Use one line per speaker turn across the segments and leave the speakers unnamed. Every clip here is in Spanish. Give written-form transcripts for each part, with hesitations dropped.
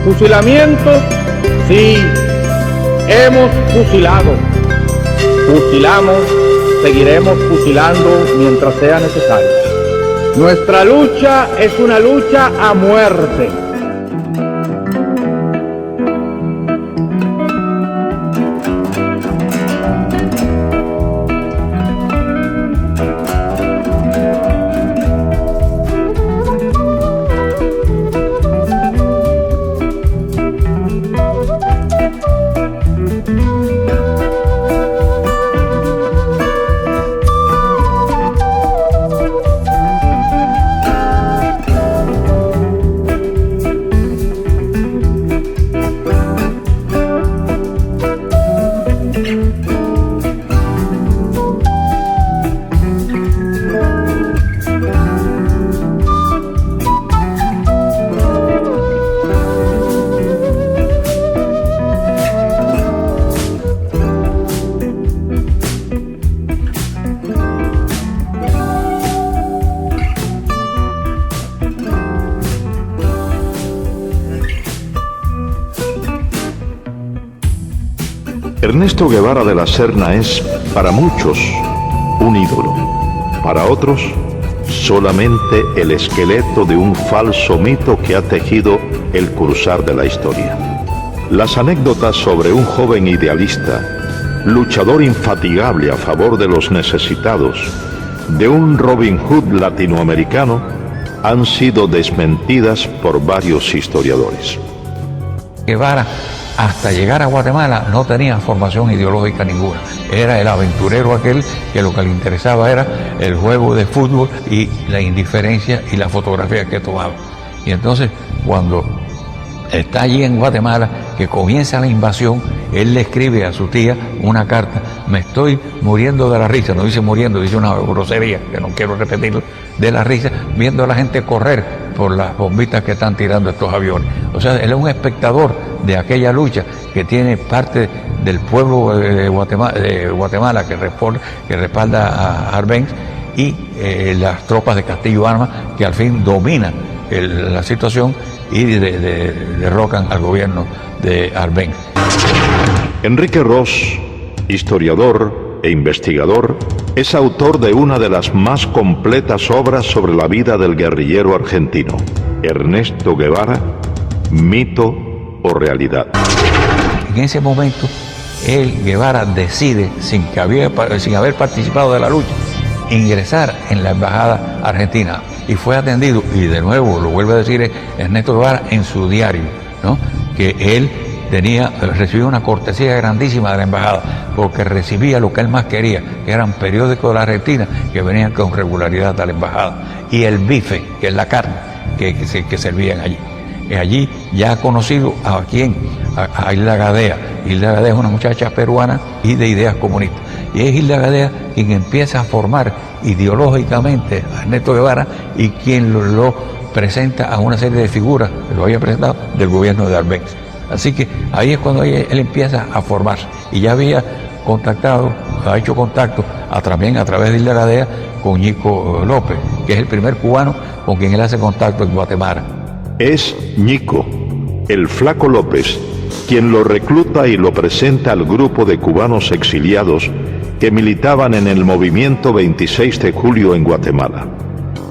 Fusilamientos, sí, hemos fusilado. Fusilamos, seguiremos fusilando mientras sea necesario. Nuestra lucha es una lucha a muerte.
Ernesto Guevara de la Serna es, para muchos, un ídolo. Para otros, solamente el esqueleto de un falso mito que ha tejido el cruzar de la historia. Las anécdotas sobre un joven idealista, luchador infatigable a favor de los necesitados, de un Robin Hood latinoamericano, han sido desmentidas por varios historiadores.
Guevara, hasta llegar a Guatemala, no tenía formación ideológica ninguna. Era el aventurero aquel que lo que le interesaba era el juego de fútbol y la indiferencia y la fotografía que tomaba. Y entonces, cuando está allí en Guatemala, que comienza la invasión, él le escribe a su tía una carta: me estoy muriendo de la risa, no dice muriendo, dice una grosería, que no quiero repetirlo, de la risa, viendo a la gente correr por las bombitas que están tirando estos aviones. O sea, él es un espectador de aquella lucha que tiene parte del pueblo de Guatemala que respalda a Arbenz y las tropas de Castillo Armas que al fin dominan la situación y derrocan al gobierno de Arbenz.
Enrique Ros, historiador e investigador, es autor de una de las más completas obras sobre la vida del guerrillero argentino, Ernesto Guevara, mito o realidad.
En ese momento, Guevara decide, sin haber participado de la lucha, ingresar en la embajada argentina y fue atendido, y de nuevo lo vuelve a decir Ernesto Guevara en su diario, ¿no?, que él recibió una cortesía grandísima de la embajada porque recibía lo que él más quería, que eran periódicos de la Argentina que venían con regularidad a la embajada, y el bife, que es la carne que servían allí. Allí ya ha conocido a Hilda Gadea. Hilda Gadea es una muchacha peruana y de ideas comunistas. Y es Hilda Gadea quien empieza a formar ideológicamente a Ernesto Guevara y quien lo presenta a una serie de figuras, que lo había presentado, del gobierno de Arbenz. Así que ahí es cuando él empieza a formarse. Y ya había ha hecho contacto también a través de Hilda Gadea con Ñico López, que es el primer cubano con quien él hace contacto en Guatemala.
Es Ñico, el Flaco López, quien lo recluta y lo presenta al grupo de cubanos exiliados que militaban en el movimiento 26 de julio en Guatemala.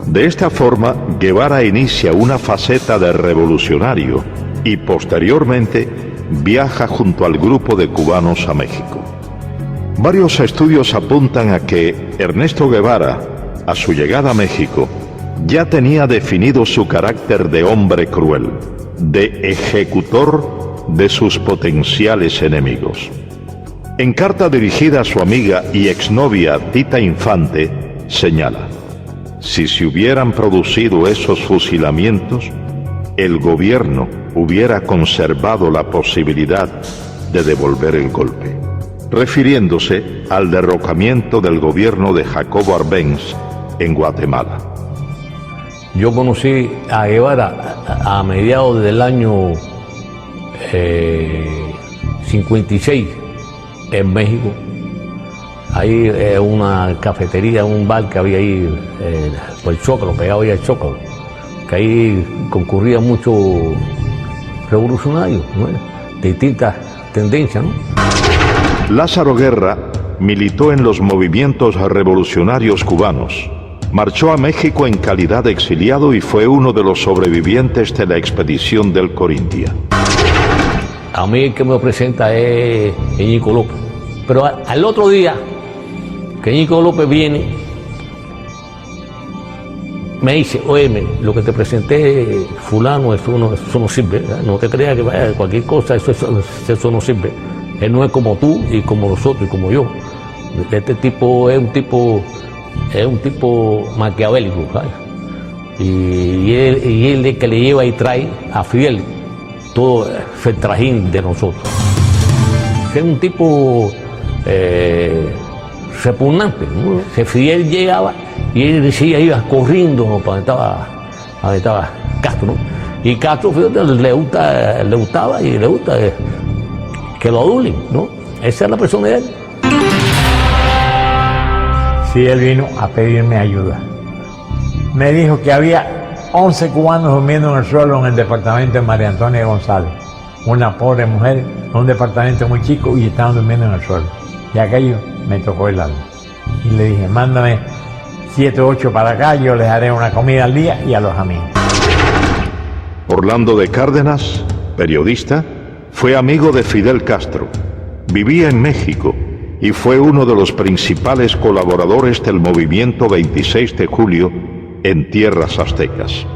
De esta forma, Guevara inicia una faceta de revolucionario y posteriormente viaja junto al grupo de cubanos a México. Varios estudios apuntan a que Ernesto Guevara, a su llegada a México, ya tenía definido su carácter de hombre cruel, de ejecutor de sus potenciales enemigos. En carta dirigida a su amiga y exnovia Tita Infante, señala: si se hubieran producido esos fusilamientos, el gobierno hubiera conservado la posibilidad de devolver el golpe, refiriéndose al derrocamiento del gobierno de Jacobo Arbenz en Guatemala.
Yo conocí a Guevara a mediados del año 56 en México. Ahí una cafetería, un bar que había ahí por el Zócalo, pegado ahí al Zócalo, que ahí concurría mucho revolucionarios, ¿no? De distintas tendencias, ¿no?
Lázaro Guerra militó en los movimientos revolucionarios cubanos. Marchó a México en calidad de exiliado y fue uno de los sobrevivientes de la expedición del Corintia.
A mí el que me presenta es Ñico López. Pero al otro día que Ñico López viene, me dice, oye, lo que te presenté fulano, eso no sirve, ¿verdad? No te creas que vaya cualquier cosa, eso no sirve. Él no es como tú y como nosotros y como yo. Este tipo es un tipo maquiavélico, ¿sabes? Y él es el que le lleva y trae a Fidel todo el trajín de nosotros. Es un tipo repugnante, ¿no? Que Fidel llegaba y él decía, iba corriendo para donde estaba Castro, ¿no? Y Castro, fíjate, le gustaba y le gusta que lo adulen, ¿no? Esa es la persona de él.
Sí, él vino a pedirme ayuda. Me dijo que había 11 cubanos durmiendo en el suelo en el departamento de María Antonia González. Una pobre mujer, en un departamento muy chico, y estaban durmiendo en el suelo. Y aquello me tocó el alma. Y le dije, mándame 7 o 8 para acá, yo les haré una comida al día y alojamiento.
Orlando de Cárdenas, periodista, fue amigo de Fidel Castro. Vivía en México y fue uno de los principales colaboradores del movimiento 26 de julio en tierras aztecas.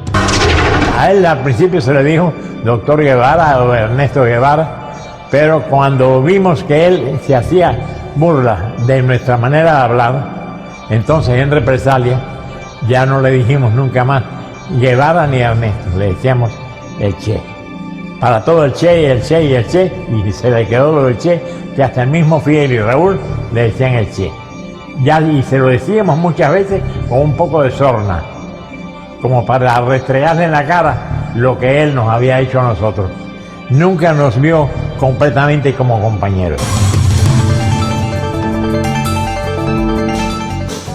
A él al principio se le dijo doctor Guevara o Ernesto Guevara, pero cuando vimos que él se hacía burla de nuestra manera de hablar, entonces en represalia ya no le dijimos nunca más Guevara ni Ernesto, le decíamos el Che. Para todo el Che y el Che y el Che, y se le quedó lo del Che, que hasta el mismo Fidel y Raúl le decían el Che. Y se lo decíamos muchas veces con un poco de sorna, como para restregarle en la cara lo que él nos había hecho a nosotros. Nunca nos vio completamente como compañeros.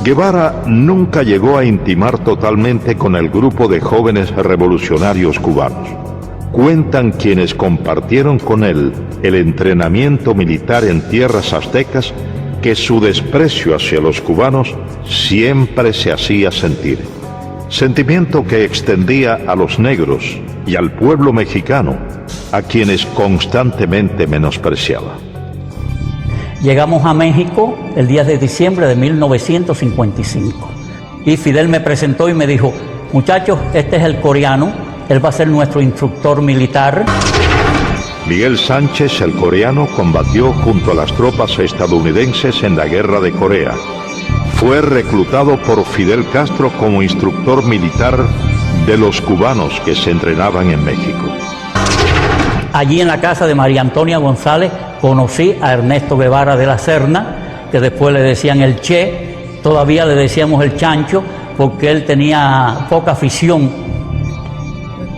Guevara nunca llegó a intimar totalmente con el grupo de jóvenes revolucionarios cubanos. Cuentan quienes compartieron con él el entrenamiento militar en tierras aztecas que su desprecio hacia los cubanos siempre se hacía sentir. Sentimiento que extendía a los negros y al pueblo mexicano, a quienes constantemente menospreciaba.
Llegamos a México el 10 de diciembre de 1955 y Fidel me presentó y me dijo, muchachos, este es el coreano, él va a ser nuestro instructor militar.
Miguel Sánchez, el coreano, combatió junto a las tropas estadounidenses en la Guerra de Corea. Fue reclutado por Fidel Castro como instructor militar de los cubanos que se entrenaban en México.
Allí en la casa de María Antonia González conocí a Ernesto Guevara de la Serna, que después le decían el Che, todavía le decíamos el Chancho, porque él tenía poca afición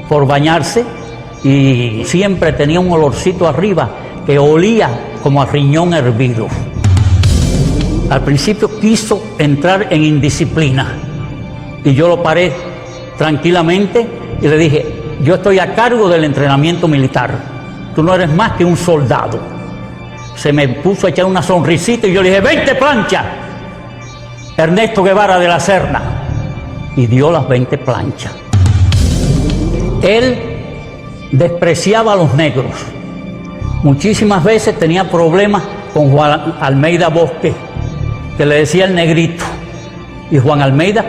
por bañarse y siempre tenía un olorcito arriba que olía como a riñón hervido. Al principio quiso entrar en indisciplina y yo lo paré tranquilamente y le dije, yo estoy a cargo del entrenamiento militar, tú no eres más que un soldado. Se me puso a echar una sonrisita y yo le dije, 20 planchas, Ernesto Guevara de la Serna, y dio las 20 planchas. Él despreciaba a los negros, muchísimas veces tenía problemas con Juan Almeida Bosque, que le decía el negrito, y Juan Almeida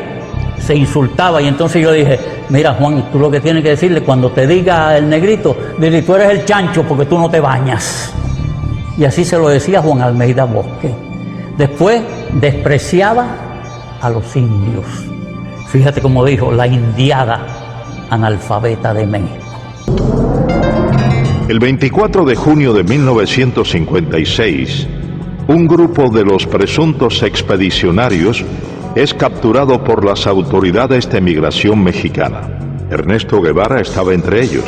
se insultaba, y entonces yo dije, mira Juan, tú lo que tienes que decirle cuando te diga el negrito, dile, tú eres el chancho porque tú no te bañas. Y así se lo decía Juan Almeida Bosque. Después despreciaba a los indios. Fíjate cómo dijo, la indiada analfabeta de México.
El 24 de junio de 1956, un grupo de los presuntos expedicionarios es capturado por las autoridades de migración mexicana. Ernesto Guevara estaba entre ellos.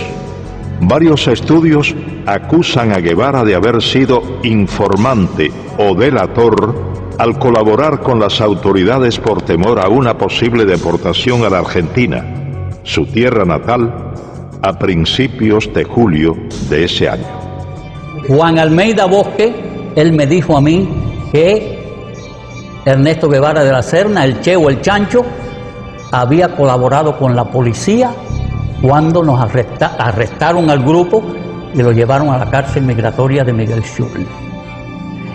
Varios estudios acusan a Guevara de haber sido informante o delator al colaborar con las autoridades por temor a una posible deportación a la Argentina, su tierra natal, a principios de julio de ese año.
Juan Almeida Bosque, él me dijo a mí que Ernesto Guevara de la Serna, el Che o el Chancho, había colaborado con la policía cuando nos arrestaron al grupo y lo llevaron a la cárcel migratoria de Miguel Schultz.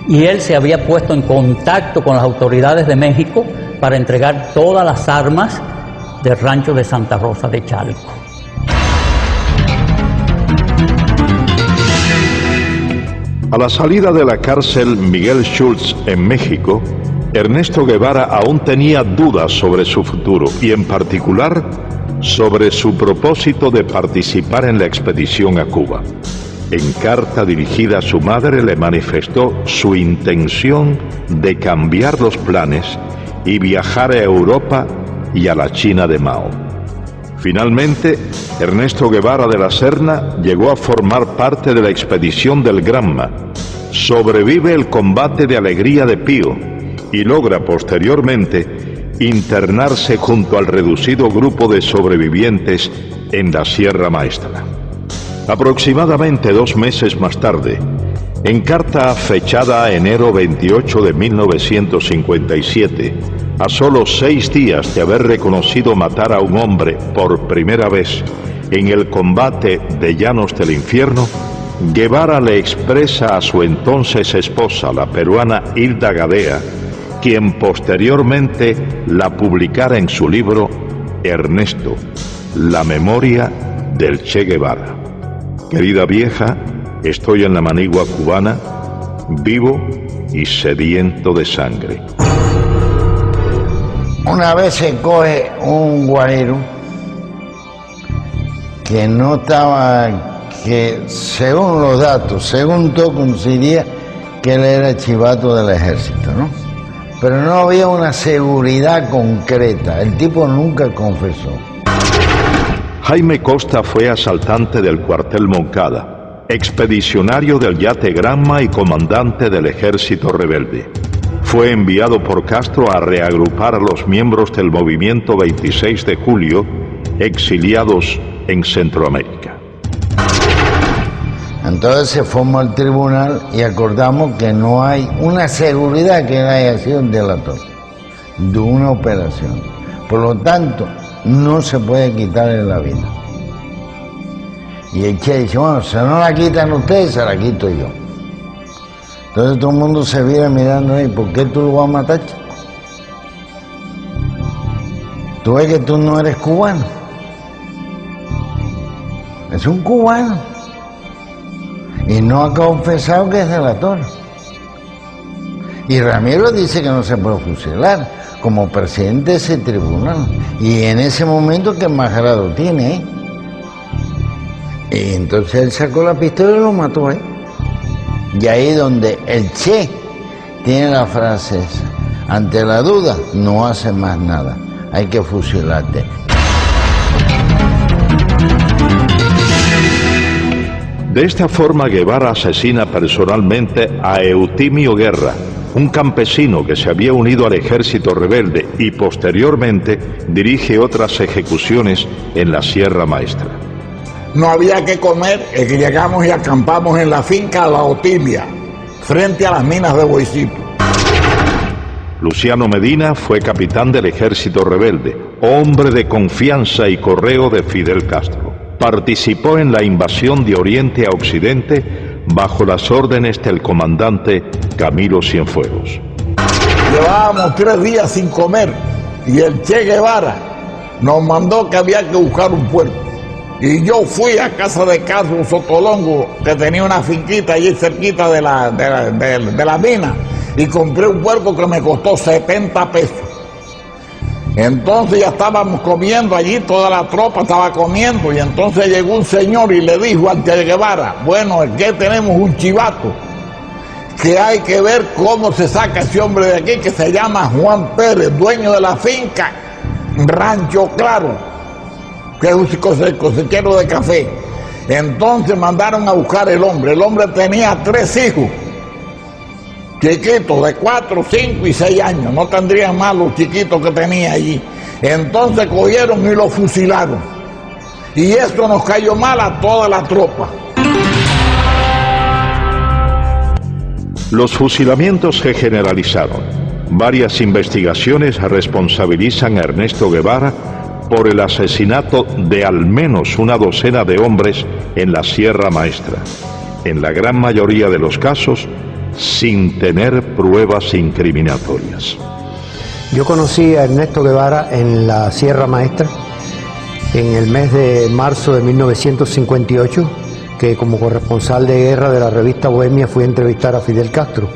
Y él se había puesto en contacto con las autoridades de México para entregar todas las armas del rancho de Santa Rosa de Chalco.
A la salida de la cárcel Miguel Schultz en México, Ernesto Guevara aún tenía dudas sobre su futuro y en particular sobre su propósito de participar en la expedición a Cuba. En carta dirigida a su madre le manifestó su intención de cambiar los planes y viajar a Europa y a la China de Mao. Finalmente, Ernesto Guevara de la Serna llegó a formar parte de la expedición del Granma, sobrevive el combate de Alegría de Pío y logra posteriormente internarse junto al reducido grupo de sobrevivientes en la Sierra Maestra. Aproximadamente 2 meses más tarde, en carta fechada enero 28 de 1957, a solo 6 días de haber reconocido matar a un hombre por primera vez en el combate de Llanos del Infierno, Guevara le expresa a su entonces esposa, la peruana Hilda Gadea, quien posteriormente la publicara en su libro Ernesto, la memoria del Che Guevara. Querida vieja, estoy en la manigua cubana, vivo y sediento de sangre.
Una vez se coge un guajiro que no estaba, que según los datos, según todo coincidía que él era chivato del ejército, ¿no? Pero no había una seguridad concreta, el tipo nunca confesó.
Jaime Costa fue asaltante del cuartel Moncada, expedicionario del yate Granma y comandante del ejército rebelde. Fue enviado por Castro a reagrupar a los miembros del movimiento 26 de julio, exiliados en Centroamérica.
Entonces se formó el tribunal y acordamos que no hay una seguridad que él haya sido un delator de una operación. Por lo tanto, no se puede quitarle la vida. Y el Che dice, bueno, si no la quitan ustedes, se la quito yo. Entonces todo el mundo se viene mirando ahí, ¿por qué tú lo vas a matar, chico? Tú ves que tú no eres cubano. Es un cubano. Y no ha confesado que es delator. Y Ramiro dice que no se puede fusilar como presidente de ese tribunal. Y en ese momento, ¿qué más grado tiene? Y entonces él sacó la pistola y lo mató, Y ahí donde el Che tiene la frase esa: ante la duda, no hace más nada, hay que fusilarte.
De esta forma, Guevara asesina personalmente a Eutimio Guerra, un campesino que se había unido al ejército rebelde y posteriormente dirige otras ejecuciones en la Sierra Maestra.
No había que comer, es que llegamos y acampamos en la finca La Otilia, frente a las minas de Boicipo.
Luciano Medina fue capitán del ejército rebelde, hombre de confianza y correo de Fidel Castro. Participó en la invasión de Oriente a Occidente bajo las órdenes del comandante Camilo Cienfuegos.
Llevábamos 3 días sin comer y el Che Guevara nos mandó que había que buscar un puerco. Y yo fui a casa de Castro Sotolongo, que tenía una finquita allí cerquita de la mina, y compré un puerco que me costó 70 pesos. Entonces ya estábamos comiendo allí, toda la tropa estaba comiendo, y entonces llegó un señor y le dijo al Che Guevara: bueno, es que tenemos un chivato, que hay que ver cómo se saca ese hombre de aquí, que se llama Juan Pérez, dueño de la finca Rancho Claro, que es un cosechero de café. Entonces mandaron a buscar el hombre tenía 3 hijos, chiquitos de 4, 5 y 6 años, no tendrían más los chiquitos que tenía allí. Entonces cogieron y lo fusilaron. Y esto nos cayó mal a toda la tropa.
Los fusilamientos se generalizaron. Varias investigaciones responsabilizan a Ernesto Guevara por el asesinato de al menos una docena de hombres en la Sierra Maestra, en la gran mayoría de los casos sin tener pruebas incriminatorias.
Yo conocí a Ernesto Guevara en la Sierra Maestra en el mes de marzo de 1958, que como corresponsal de guerra de la revista Bohemia fui a entrevistar a Fidel Castro.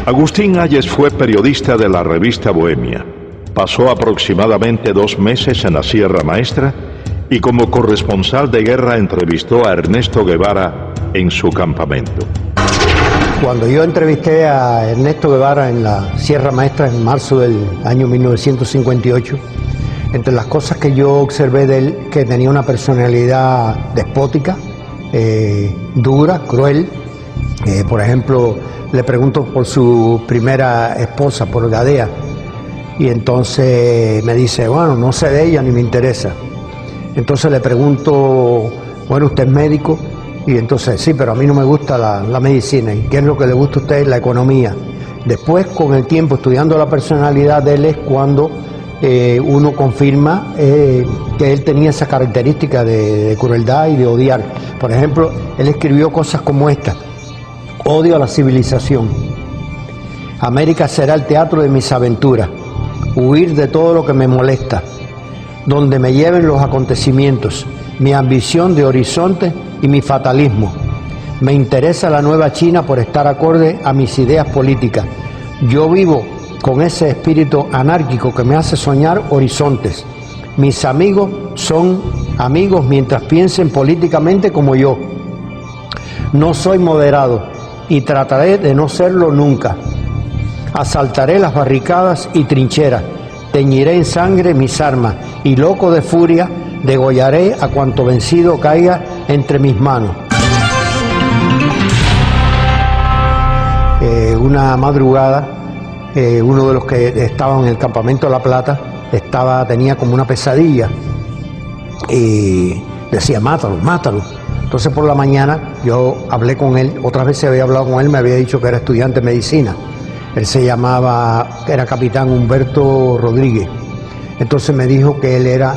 Agustín Hayes fue periodista de la revista Bohemia. Pasó aproximadamente 2 meses en la Sierra Maestra y como corresponsal de guerra entrevistó a Ernesto Guevara en su campamento.
Cuando yo entrevisté a Ernesto Guevara en la Sierra Maestra en marzo del año 1958, entre las cosas que yo observé de él, que tenía una personalidad despótica, dura, cruel. Por ejemplo, le pregunto por su primera esposa, por Gadea, y entonces me dice, bueno, no sé de ella ni me interesa. Entonces le pregunto, bueno, ¿usted es médico? Y entonces, sí, pero a mí no me gusta la medicina. ¿Y qué es lo que le gusta a usted? La economía. Después, con el tiempo, estudiando la personalidad de él, es cuando uno confirma que él tenía esa característica de crueldad y de odiar. Por ejemplo, él escribió cosas como esta: odio a la civilización. América será el teatro de mis aventuras. Huir de todo lo que me molesta. Donde me lleven los acontecimientos. Mi ambición de horizonte y mi fatalismo. Me interesa la nueva China por estar acorde a mis ideas políticas. Yo vivo con ese espíritu anárquico que me hace soñar horizontes. Mis amigos son amigos mientras piensen políticamente como yo. No soy moderado y trataré de no serlo nunca. Asaltaré las barricadas y trincheras, teñiré en sangre mis armas y loco de furia degollaré a cuanto vencido caiga entre mis manos. Una madrugada, uno de los que estaban en el campamento de La Plata tenía como una pesadilla y decía, mátalo, mátalo. Entonces por la mañana yo hablé con él, otras veces había hablado con él, me había dicho que era estudiante de medicina. Él se llamaba, era capitán Humberto Rodríguez. Entonces me dijo que él era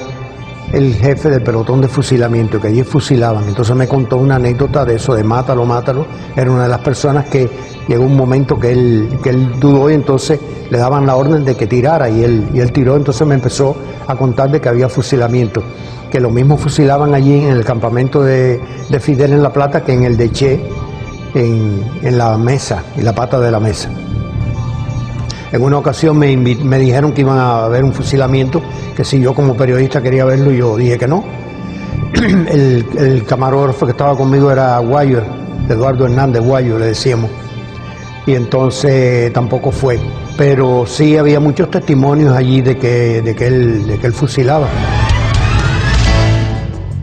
el jefe del pelotón de fusilamiento, que allí fusilaban. Entonces me contó una anécdota de eso, de mátalo, mátalo. Era una de las personas que llegó un momento que él dudó y entonces le daban la orden de que tirara y él tiró. Entonces me empezó a contar de que había fusilamiento, que lo mismo fusilaban allí en el campamento de Fidel en La Plata que en el de Che, en la mesa, en la pata de la mesa. En una ocasión me dijeron que iban a haber un fusilamiento, que si yo como periodista quería verlo, yo dije que no. El camarógrafo que estaba conmigo era Guayo, Eduardo Hernández Guayo, le decíamos. Y entonces tampoco fue. Pero sí había muchos testimonios allí de que él fusilaba.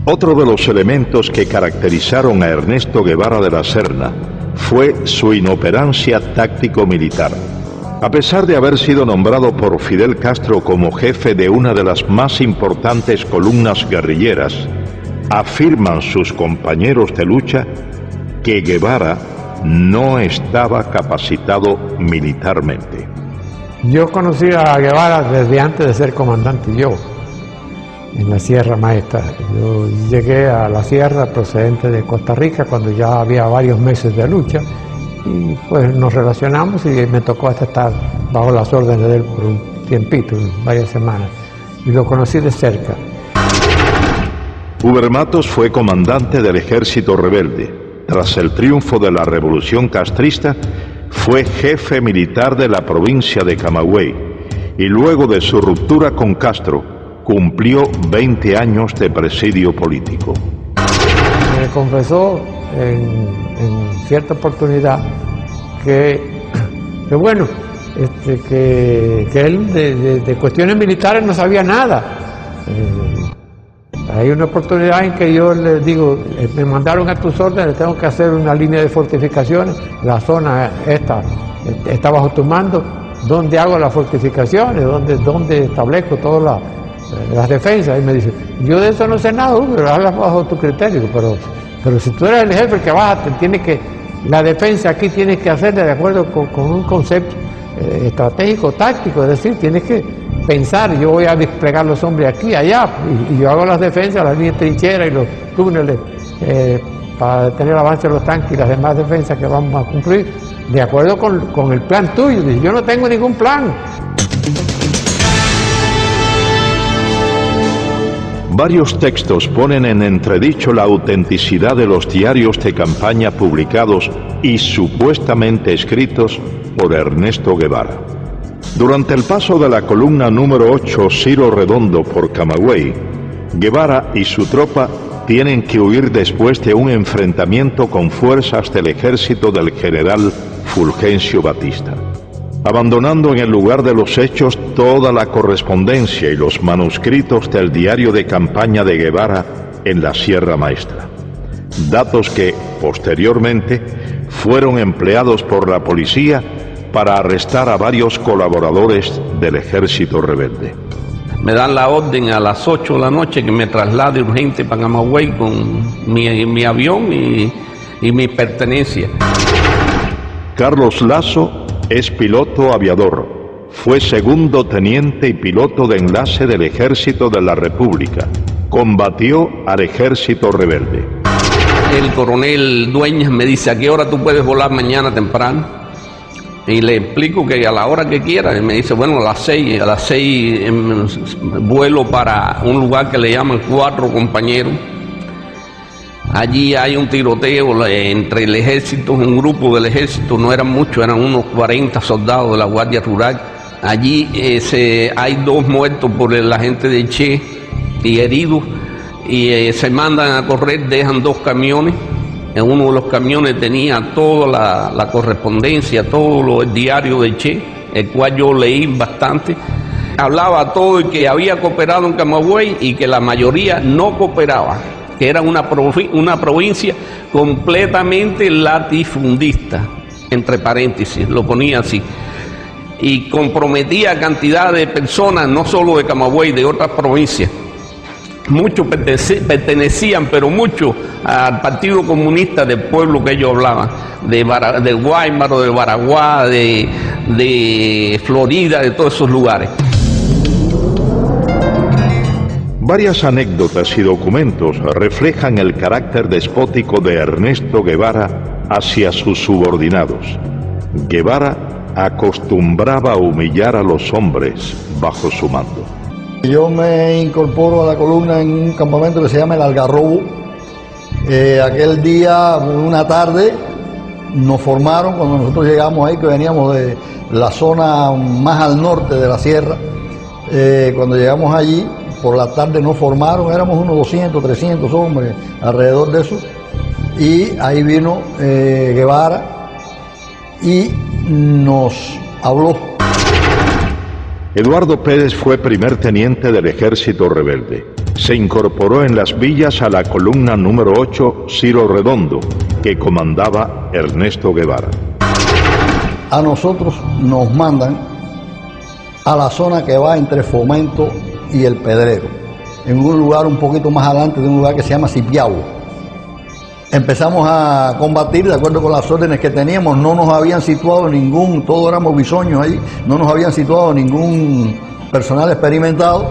Otro de los elementos que caracterizaron a Ernesto Guevara de la Serna fue su inoperancia táctico-militar. A pesar de haber sido nombrado por Fidel Castro como jefe de una de las más importantes columnas guerrilleras, afirman sus compañeros de lucha que Guevara no estaba capacitado militarmente.
Yo conocí a Guevara desde antes de ser comandante yo, en la Sierra Maestra. Yo llegué a la sierra procedente de Costa Rica cuando ya había varios meses de lucha. Y pues nos relacionamos y me tocó hasta estar bajo las órdenes de él por un tiempito, varias semanas, y lo conocí de cerca.
Uber Matos fue comandante del ejército rebelde. Tras el triunfo de la revolución castrista, fue jefe militar de la provincia de Camagüey y luego de su ruptura con Castro, cumplió 20 años de presidio político.
Me confesó en cierta oportunidad que bueno, que él de cuestiones militares no sabía nada. Hay una oportunidad en que yo le digo, me mandaron a tus órdenes, tengo que hacer una línea de fortificaciones, la zona esta está bajo tu mando, ¿dónde hago las fortificaciones? ¿Dónde establezco toda las defensas, y me dice, yo de eso no sé nada, pero hablas bajo tu criterio, pero si tú eres el jefe que vas, la defensa aquí tienes que hacerla de acuerdo con un concepto estratégico, táctico, es decir, tienes que pensar, yo voy a desplegar los hombres aquí, allá, y yo hago las defensas, las líneas trincheras y los túneles para detener el avance de los tanques y las demás defensas que vamos a cumplir, de acuerdo con el plan tuyo. Dice, yo no tengo ningún plan.
Varios textos ponen en entredicho la autenticidad de los diarios de campaña publicados y supuestamente escritos por Ernesto Guevara. Durante el paso de la columna número 8 Ciro Redondo por Camagüey, Guevara y su tropa tienen que huir después de un enfrentamiento con fuerzas del ejército del general Fulgencio Batista, abandonando en el lugar de los hechos toda la correspondencia y los manuscritos del diario de campaña de Guevara en la Sierra Maestra. Datos que, posteriormente, fueron empleados por la policía para arrestar a varios colaboradores del ejército rebelde.
Me dan la orden a las 8 de la noche que me traslade urgente para Camagüey con mi avión y mi pertenencia.
Carlos Lazo es piloto aviador. Fue segundo teniente y piloto de enlace del Ejército de la República. Combatió al ejército rebelde.
El coronel Dueñas me dice, ¿a qué hora tú puedes volar mañana temprano? Y le explico que a la hora que quiera. Y me dice, bueno, a las 6 vuelo para un lugar que le llaman 4 compañeros. Allí hay un tiroteo entre el ejército, un grupo del ejército, no eran muchos, eran unos 40 soldados de la Guardia Rural. Allí hay 2 muertos por la gente de Che y heridos, y se mandan a correr, dejan 2 camiones. En uno de los camiones tenía toda la correspondencia, todo el diario de Che, el cual yo leí bastante. Hablaba todo el que había cooperado en Camagüey y que la mayoría no cooperaba, que era una provincia completamente latifundista, entre paréntesis, lo ponía así, y comprometía a cantidad de personas, no solo de Camagüey, de otras provincias. Muchos pertenecían, pero muchos, al Partido Comunista del pueblo que ellos hablaban, de Guaymaro, de Baraguá, de Florida, de todos esos lugares.
Varias anécdotas y documentos reflejan el carácter despótico de Ernesto Guevara hacia sus subordinados. Guevara acostumbraba a humillar a los hombres bajo su mando.
Yo me incorporo a la columna en un campamento que se llama El Algarrobo. Aquel día, una tarde, nos formaron, cuando nosotros llegamos ahí, que veníamos de la zona más al norte de la sierra. Cuando llegamos allí, por la tarde nos formaron, éramos unos 200, 300 hombres, alrededor de eso. Y ahí vino Guevara y nos habló.
Eduardo Pérez fue primer teniente del ejército rebelde. Se incorporó en las villas a la columna número 8 Ciro Redondo, que comandaba Ernesto Guevara.
A nosotros nos mandan a la zona que va entre Fomento y El Pedrero, en un lugar un poquito más adelante de un lugar que se llama Cipiagua. Empezamos a combatir de acuerdo con las órdenes que teníamos. No nos habían situado todos éramos bisoños ahí, no nos habían situado ningún personal experimentado.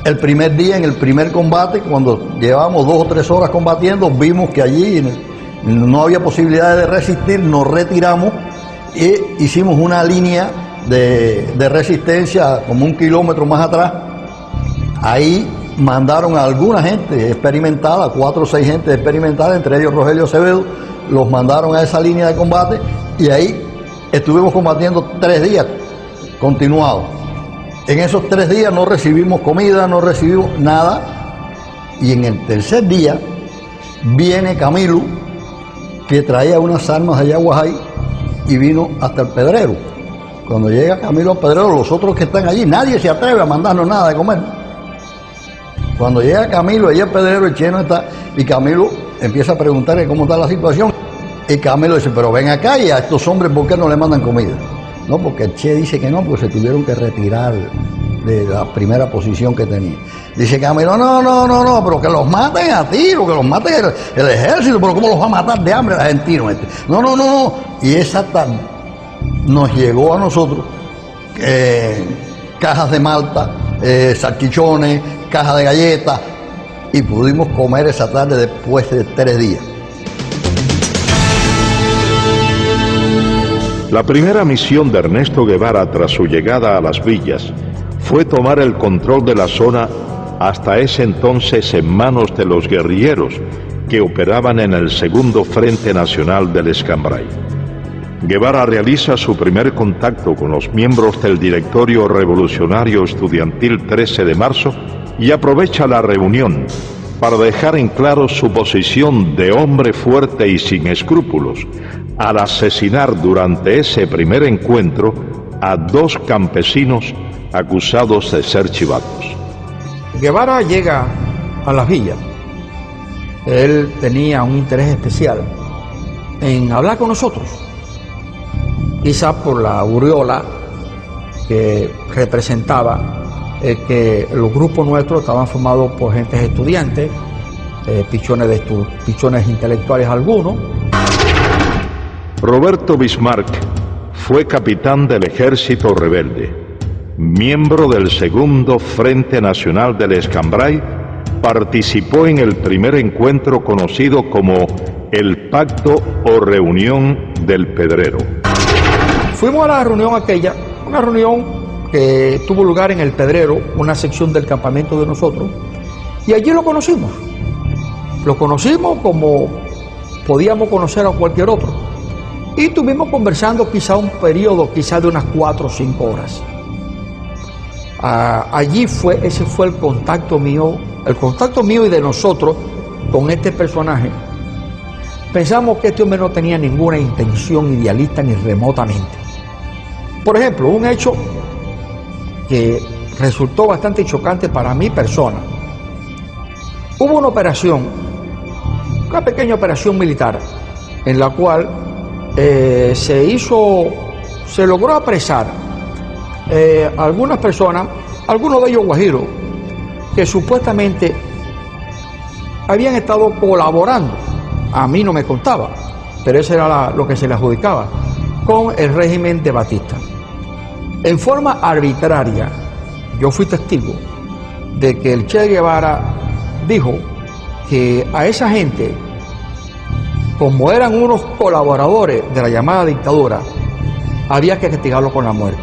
El primer día, en el primer combate, cuando llevábamos 2 o 3 horas combatiendo, vimos que allí no había posibilidad de resistir, nos retiramos e hicimos una línea de resistencia como 1 kilómetro más atrás. Ahí mandaron a alguna gente experimentada, 4 o 6 gente experimentada, entre ellos Rogelio Acevedo, los mandaron a esa línea de combate y ahí estuvimos combatiendo 3 días continuados. En esos 3 días no recibimos comida, no recibimos nada, y en el tercer día viene Camilo, que traía unas armas de Yaguajay, y vino hasta El Pedrero. Cuando llega Camilo al Pedrero, los otros que están allí, nadie se atreve a mandarnos nada de comer. Cuando llega Camilo, allí al Pedrero, el Che no está, y Camilo empieza a preguntarle cómo está la situación, y Camilo dice, pero ven acá, y a estos hombres, ¿por qué no le mandan comida? No, porque el Che dice que no, porque se tuvieron que retirar de la primera posición que tenía. Dice Camilo, no, pero que los maten a tiro, que los maten el ejército, pero ¿cómo los va a matar de hambre el argentino este? No. Y esa tarde nos llegó a nosotros cajas de malta, salchichones, cajas de galletas, y pudimos comer esa tarde después de 3 días.
La primera misión de Ernesto Guevara tras su llegada a las villas fue tomar el control de la zona hasta ese entonces en manos de los guerrilleros que operaban en el Segundo Frente Nacional del Escambray. Guevara realiza su primer contacto con los miembros del Directorio Revolucionario Estudiantil 13 de marzo y aprovecha la reunión para dejar en claro su posición de hombre fuerte y sin escrúpulos, al asesinar durante ese primer encuentro a 2 campesinos acusados de ser chivatos.
Guevara llega a las villas. Él tenía un interés especial en hablar con nosotros, quizás por la aureola que representaba que los grupos nuestros estaban formados por gentes estudiantes, pichones intelectuales algunos.
Roberto Bismarck fue capitán del Ejército Rebelde, miembro del Segundo Frente Nacional del Escambray, participó en el primer encuentro conocido como el Pacto o Reunión del Pedrero.
Fuimos a la reunión aquella, una reunión que tuvo lugar en el Pedrero, una sección del campamento de nosotros, y allí lo conocimos. Lo conocimos como podíamos conocer a cualquier otro. Y estuvimos conversando quizá un periodo, quizá de unas 4 o 5 horas. Ese fue el contacto mío y de nosotros con este personaje. Pensamos que este hombre no tenía ninguna intención idealista ni remotamente. Por ejemplo, un hecho que resultó bastante chocante para mi persona. Hubo una operación, una pequeña operación militar, en la cual se logró apresar algunas personas, algunos de ellos guajiros, que supuestamente habían estado colaborando, a mí no me contaba, pero eso era lo que se le adjudicaba, con el régimen de Batista. En forma arbitraria, yo fui testigo de que el Che Guevara dijo que a esa gente, como eran unos colaboradores de la llamada dictadura, había que castigarlo con la muerte.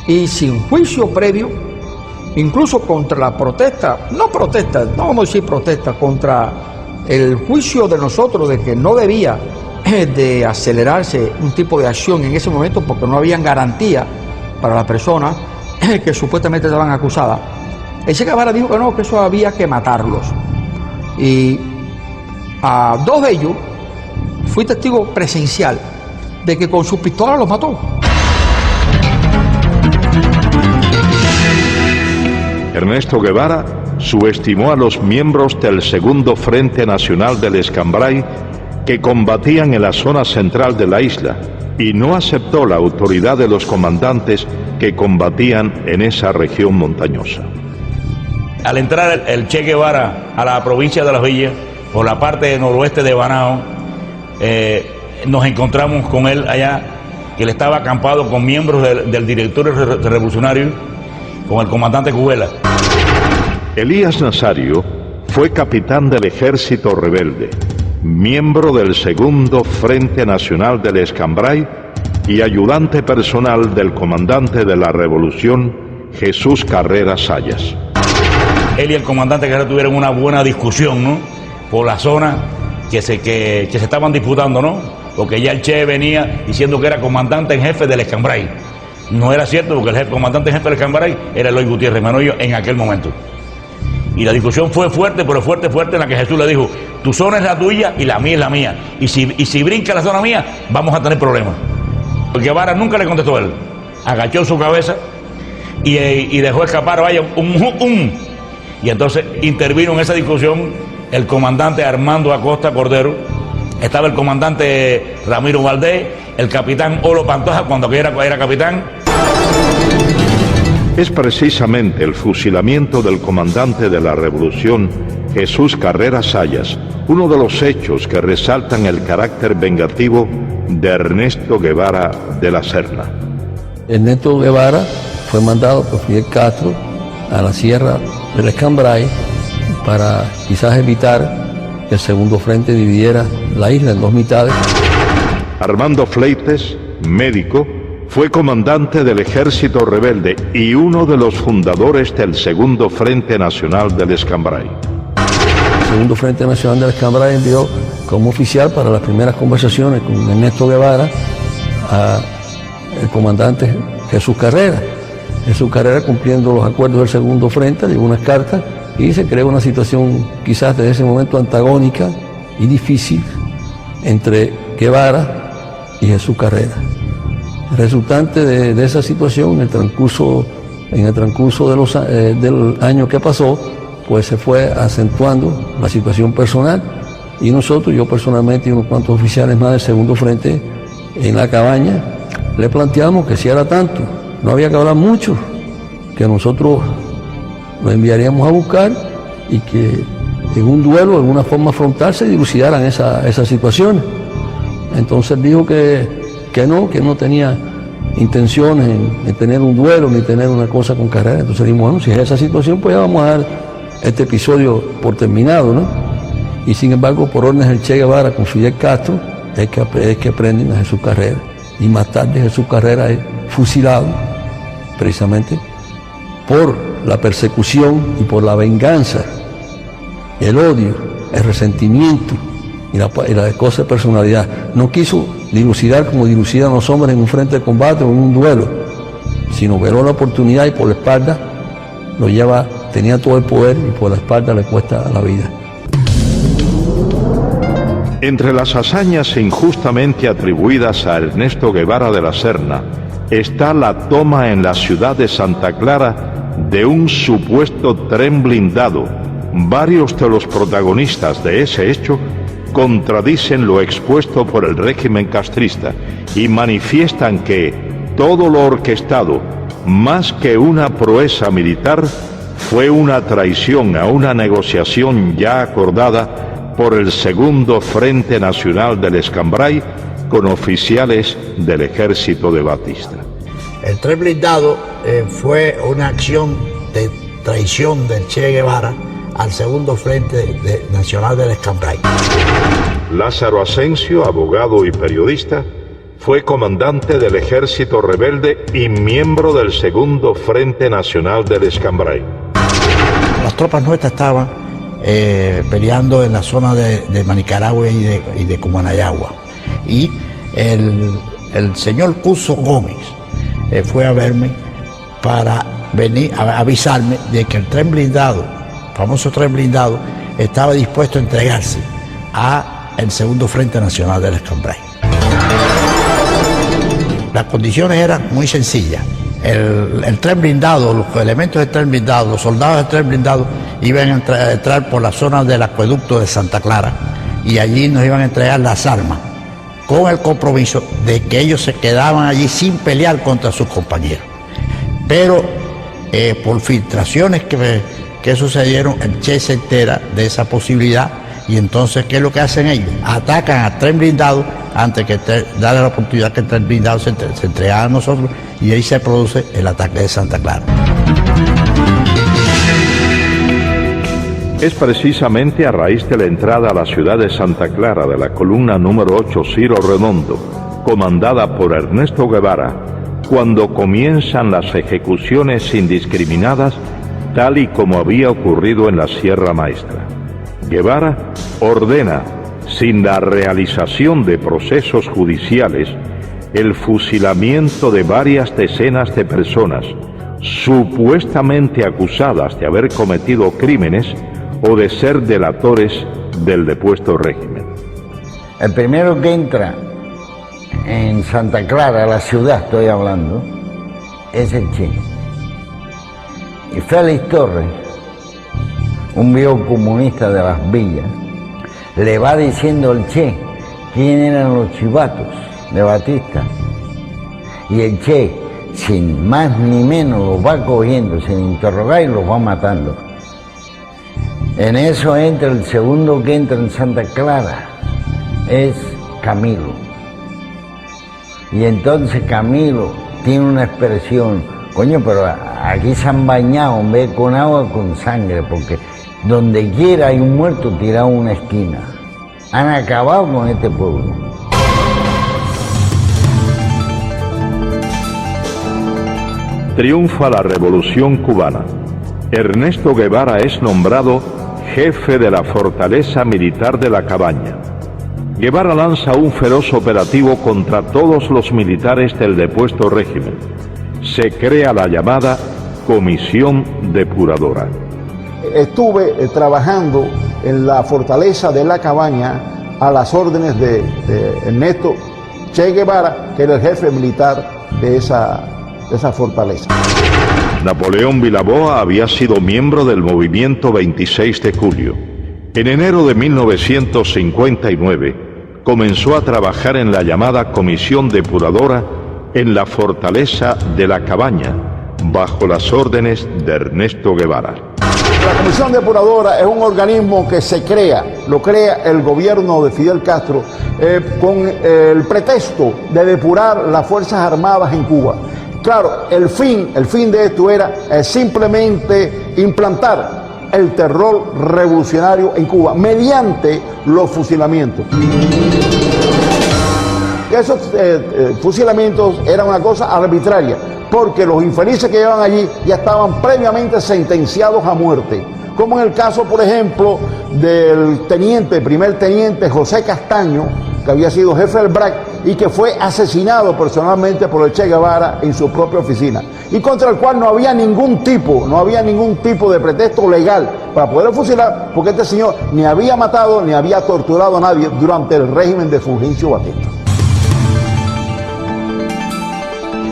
Y sin juicio previo, incluso contra la protesta, no vamos a decir protesta, contra el juicio de nosotros de que no debía de acelerarse un tipo de acción en ese momento porque no habían garantía para las personas que supuestamente estaban acusadas. El Che Guevara dijo que no, que eso había que matarlos. Y a 2 de ellos fui testigo presencial de que con su pistola los mató.
Ernesto Guevara subestimó a los miembros del Segundo Frente Nacional del Escambray que combatían en la zona central de la isla y no aceptó la autoridad de los comandantes que combatían en esa región montañosa.
Al entrar el Che Guevara a la provincia de Las Villas, por la parte noroeste de Banao, nos encontramos con él allá, que él estaba acampado con miembros del directorio revolucionario, con el comandante Cubela.
Elías Nazario fue capitán del Ejército Rebelde, miembro del Segundo Frente Nacional del Escambray y ayudante personal del comandante de la Revolución, Jesús Carreras Sayas.
Él y el comandante Carreras tuvieron una buena discusión, ¿no?, por la zona que se estaban disputando, ¿no?, porque ya el Che venía diciendo que era comandante en jefe del Escambray. No era cierto, porque el comandante en jefe del Escambray era Eloy Gutiérrez Manoyo en aquel momento. Y la discusión fue fuerte, pero fuerte, en la que Jesús le dijo: tu zona es la tuya y la mía es la mía. Y si brinca la zona mía, vamos a tener problemas. Porque Guevara nunca le contestó a él. Agachó su cabeza y dejó escapar, vaya, Y entonces intervino en esa discusión el comandante Armando Acosta Cordero, estaba el comandante Ramiro Valdés, el capitán Olo Pantoja, cuando era capitán.
Es precisamente el fusilamiento del comandante de la revolución, Jesús Carrera Sayas, uno de los hechos que resaltan el carácter vengativo de Ernesto Guevara de la Serna.
Ernesto Guevara fue mandado por Fidel Castro a la Sierra del Escambray para quizás evitar que el segundo frente dividiera la isla en dos mitades.
Armando Fleites, médico, fue comandante del Ejército Rebelde y uno de los fundadores del Segundo Frente Nacional del Escambray.
El Segundo Frente Nacional del Escambray envió como oficial para las primeras conversaciones con Ernesto Guevara al comandante Jesús Carrera. Jesús Carrera, cumpliendo los acuerdos del Segundo Frente, dio unas cartas y se creó una situación quizás desde ese momento antagónica y difícil entre Guevara y Jesús Carrera. Resultante de esa situación, en el transcurso del año que pasó, pues se fue acentuando la situación personal y nosotros, yo personalmente y unos cuantos oficiales más del Segundo Frente en la cabaña, le planteamos que si era tanto, no había que hablar mucho, que nosotros lo enviaríamos a buscar y que en un duelo, de alguna forma frontal, se dilucidaran esas situaciones. Entonces dijo que no tenía intenciones en tener un duelo ni tener una cosa con Carrera. Entonces dijimos, bueno, si es esa situación, pues ya vamos a dar este episodio por terminado, ¿no? Y sin embargo, por órdenes del Che Guevara con Fidel Castro, es que prenden a Jesús Carrera. Y más tarde Jesús Carrera es fusilado, precisamente por la persecución y por la venganza, el odio, el resentimiento y la cosa de personalidad. No quiso dilucidar como dilucidan los hombres en un frente de combate o en un duelo, sino veló la oportunidad y por la espalda lo lleva, tenía todo el poder y por la espalda le cuesta la vida.
Entre las hazañas injustamente atribuidas a Ernesto Guevara de la Serna está la toma en la ciudad de Santa Clara de un supuesto tren blindado. Varios de los protagonistas de ese hecho contradicen lo expuesto por el régimen castrista y manifiestan que todo lo orquestado, más que una proeza militar, fue una traición a una negociación ya acordada por el Segundo Frente Nacional del Escambray con oficiales del ejército de Batista.
El tren blindado fue una acción de traición del Che Guevara al Segundo Frente Nacional del Escambray.
Lázaro Asensio, abogado y periodista, fue comandante del Ejército Rebelde y miembro del Segundo Frente Nacional del Escambray.
Las tropas nuestras estaban peleando en la zona de Manicaragua y de Cumanayagua. Y el señor Cuso Gómez fue a verme para venir a avisarme de que el tren blindado, el famoso tren blindado, estaba dispuesto a entregarse al Segundo Frente Nacional del Escambray. Las condiciones eran muy sencillas. El tren blindado, los elementos del tren blindado, los soldados del tren blindado iban a entrar por la zona del acueducto de Santa Clara y allí nos iban a entregar las armas con el compromiso de que ellos se quedaban allí sin pelear contra sus compañeros. Pero por filtraciones que sucedieron, el Che se entera de esa posibilidad y entonces, ¿qué es lo que hacen ellos? Atacan al tren blindado antes que darle la oportunidad que el tren blindado se entregara a nosotros y ahí se produce el ataque de Santa Clara.
Es precisamente a raíz de la entrada a la ciudad de Santa Clara de la columna número 8 Ciro Redondo, comandada por Ernesto Guevara, cuando comienzan las ejecuciones indiscriminadas, tal y como había ocurrido en la Sierra Maestra. Guevara ordena, sin la realización de procesos judiciales, el fusilamiento de varias decenas de personas, supuestamente acusadas de haber cometido crímenes o de ser delatores del depuesto régimen.
El primero que entra en Santa Clara, la ciudad estoy hablando, es el Che. Y Félix Torres, un viejo comunista de las villas, le va diciendo al Che quién eran los chivatos de Batista. Y el Che sin más ni menos, los va cogiendo sin interrogar y los va matando. En eso entra el segundo que entra en Santa Clara, es Camilo. Y entonces Camilo tiene una expresión, coño, pero aquí se han bañado en vez con agua, con sangre, porque donde quiera hay un muerto tirado en una esquina. Han acabado con este pueblo.
Triunfa la Revolución Cubana. Ernesto Guevara es nombrado jefe de la fortaleza militar de La Cabaña. Guevara lanza un feroz operativo contra todos los militares del depuesto régimen. Se crea la llamada Comisión Depuradora.
Estuve trabajando en la fortaleza de La Cabaña a las órdenes de Ernesto Che Guevara, que era el jefe militar de esa fortaleza.
Napoleón Vilaboa había sido miembro del movimiento 26 de julio. En enero de 1959 comenzó a trabajar en la llamada Comisión Depuradora en la fortaleza de La Cabaña, bajo las órdenes de Ernesto Guevara.
La Comisión Depuradora es un organismo que se crea, lo crea el gobierno de Fidel Castro con el pretexto de depurar las Fuerzas Armadas en Cuba. Claro, el fin de esto era simplemente implantar el terror revolucionario en Cuba mediante los fusilamientos. Esos fusilamientos eran una cosa arbitraria, porque los infelices que llevaban allí ya estaban previamente sentenciados a muerte, como en el caso, por ejemplo, del primer teniente José Castaño, que había sido jefe del BRAC y que fue asesinado personalmente por el Che Guevara en su propia oficina, y contra el cual no había ningún tipo de pretexto legal para poder fusilar, porque este señor ni había matado ni había torturado a nadie durante el régimen de Fulgencio Batista.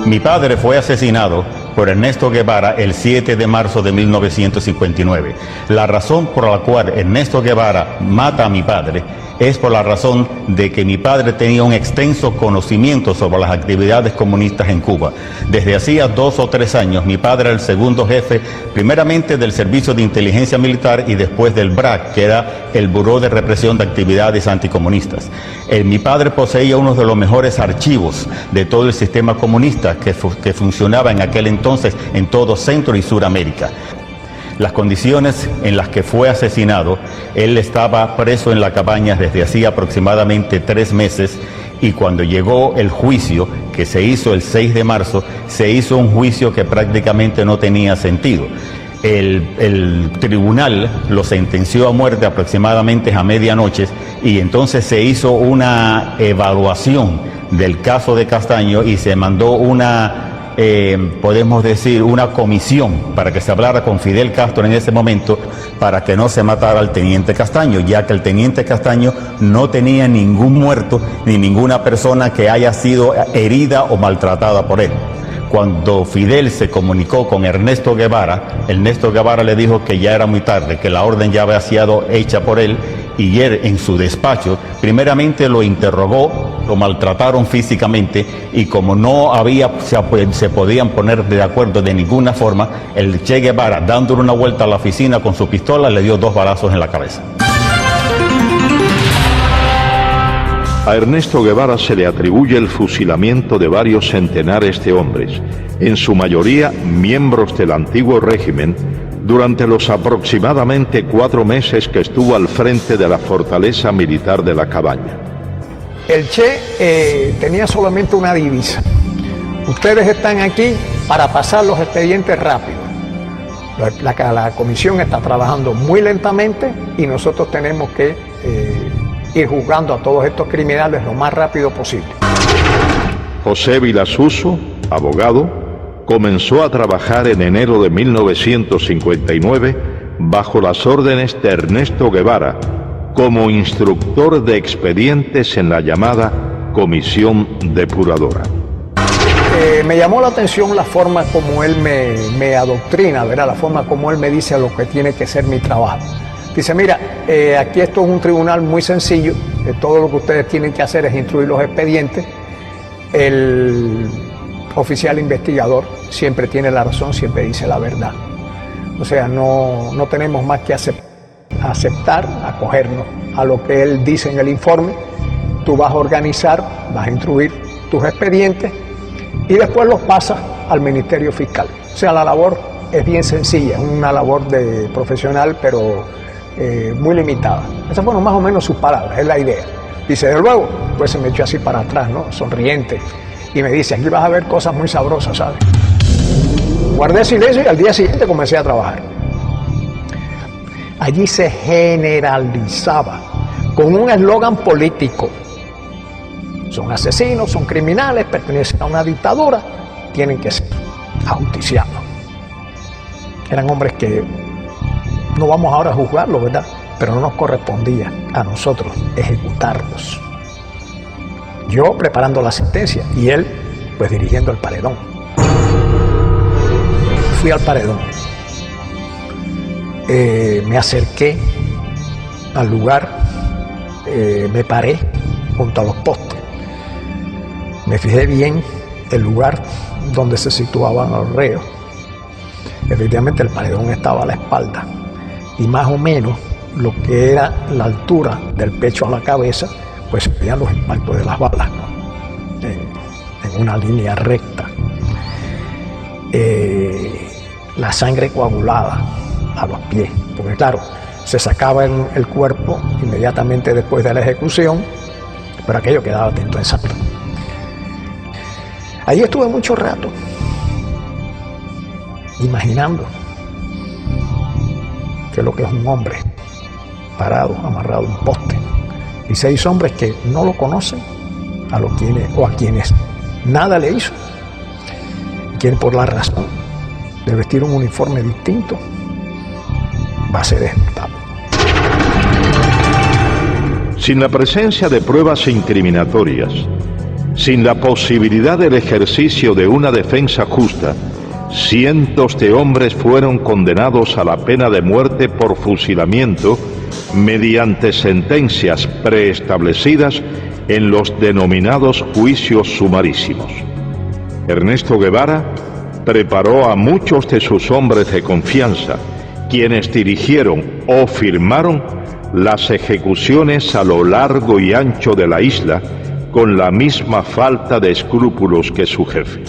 Mi padre fue asesinado por Ernesto Guevara el 7 de marzo de 1959. La razón por la cual Ernesto Guevara mata a mi padre es por la razón de que mi padre tenía un extenso conocimiento sobre las actividades comunistas en Cuba. Desde hacía 2 o 3 años, mi padre era el segundo jefe, primeramente del Servicio de Inteligencia Militar y después del BRAC, que era el Buró de Represión de Actividades Anticomunistas. Mi padre poseía uno de los mejores archivos de todo el sistema comunista que funcionaba en aquel entonces en todo Centro y Suramérica. Las condiciones en las que fue asesinado, él estaba preso en La Cabaña desde hacía aproximadamente 3 meses, y cuando llegó el juicio, que se hizo el 6 de marzo, se hizo un juicio que prácticamente no tenía sentido. El tribunal lo sentenció a muerte aproximadamente a medianoche, y entonces se hizo una evaluación del caso de Castaño y se mandó podemos decir, una comisión para que se hablara con Fidel Castro en ese momento para que no se matara al teniente Castaño, ya que el teniente Castaño no tenía ningún muerto ni ninguna persona que haya sido herida o maltratada por él. Cuando Fidel se comunicó con Ernesto Guevara le dijo que ya era muy tarde, que la orden ya había sido hecha por él, y él en su despacho primeramente lo interrogó, lo maltrataron físicamente, y como no se podían poner de acuerdo de ninguna forma, el Che Guevara, dándole una vuelta a la oficina con su pistola, le dio 2 balazos en la cabeza.
A Ernesto Guevara se le atribuye el fusilamiento de varios centenares de hombres, en su mayoría miembros del antiguo régimen, durante los aproximadamente 4 meses que estuvo al frente de la fortaleza militar de La Cabaña.
El Che tenía solamente una divisa: ustedes están aquí para pasar los expedientes rápido. La comisión está trabajando muy lentamente y nosotros tenemos que ir juzgando a todos estos criminales lo más rápido posible.
José Vilasuso, abogado, comenzó a trabajar en enero de 1959 bajo las órdenes de Ernesto Guevara como instructor de expedientes en la llamada Comisión Depuradora.
Me llamó la atención la forma como él me adoctrina, ¿verdad? La forma como él me dice lo que tiene que ser mi trabajo. Dice, mira, aquí esto es un tribunal muy sencillo, todo lo que ustedes tienen que hacer es instruir los expedientes. oficial investigador siempre tiene la razón, siempre dice la verdad. O sea, no tenemos más que aceptar, acogernos a lo que él dice en el informe. Tú vas a organizar, vas a instruir tus expedientes y después los pasas al Ministerio Fiscal. O sea, la labor es bien sencilla, es una labor de profesional, pero muy limitada. Esas fueron más o menos sus palabras, es la idea. Dice, de luego, pues se me echó así para atrás, ¿no? Sonriente. Y me dice, aquí vas a ver cosas muy sabrosas, ¿sabes? Guardé silencio y al día siguiente comencé a trabajar. Allí se generalizaba con un eslogan político. Son asesinos, son criminales, pertenecen a una dictadura, tienen que ser ajusticiados. Eran hombres que no vamos ahora a juzgarlos, ¿verdad? Pero no nos correspondía a nosotros ejecutarlos. Yo preparando la sentencia y él pues dirigiendo el paredón. Fui al paredón. Me acerqué al lugar, me paré junto a los postes. Me fijé bien el lugar donde se situaban los reos. Efectivamente el paredón estaba a la espalda y más o menos lo que era la altura del pecho a la cabeza, pues se veían los impactos de las balas, ¿no? En una línea recta. La sangre coagulada a los pies, porque claro, se sacaba el cuerpo inmediatamente después de la ejecución, pero aquello quedaba tinto en sangre. Ahí estuve mucho rato, imaginando qué es lo que es un hombre parado, amarrado a un poste, y 6 hombres que no lo conocen, a quienes nada le hizo, quien por la razón de vestir un uniforme distinto va a ser ejecutado.
Sin la presencia de pruebas incriminatorias, sin la posibilidad del ejercicio de una defensa justa, cientos de hombres fueron condenados a la pena de muerte por fusilamiento mediante sentencias preestablecidas en los denominados juicios sumarísimos. Ernesto Guevara preparó a muchos de sus hombres de confianza, quienes dirigieron o firmaron las ejecuciones a lo largo y ancho de la isla, con la misma falta de escrúpulos que su jefe.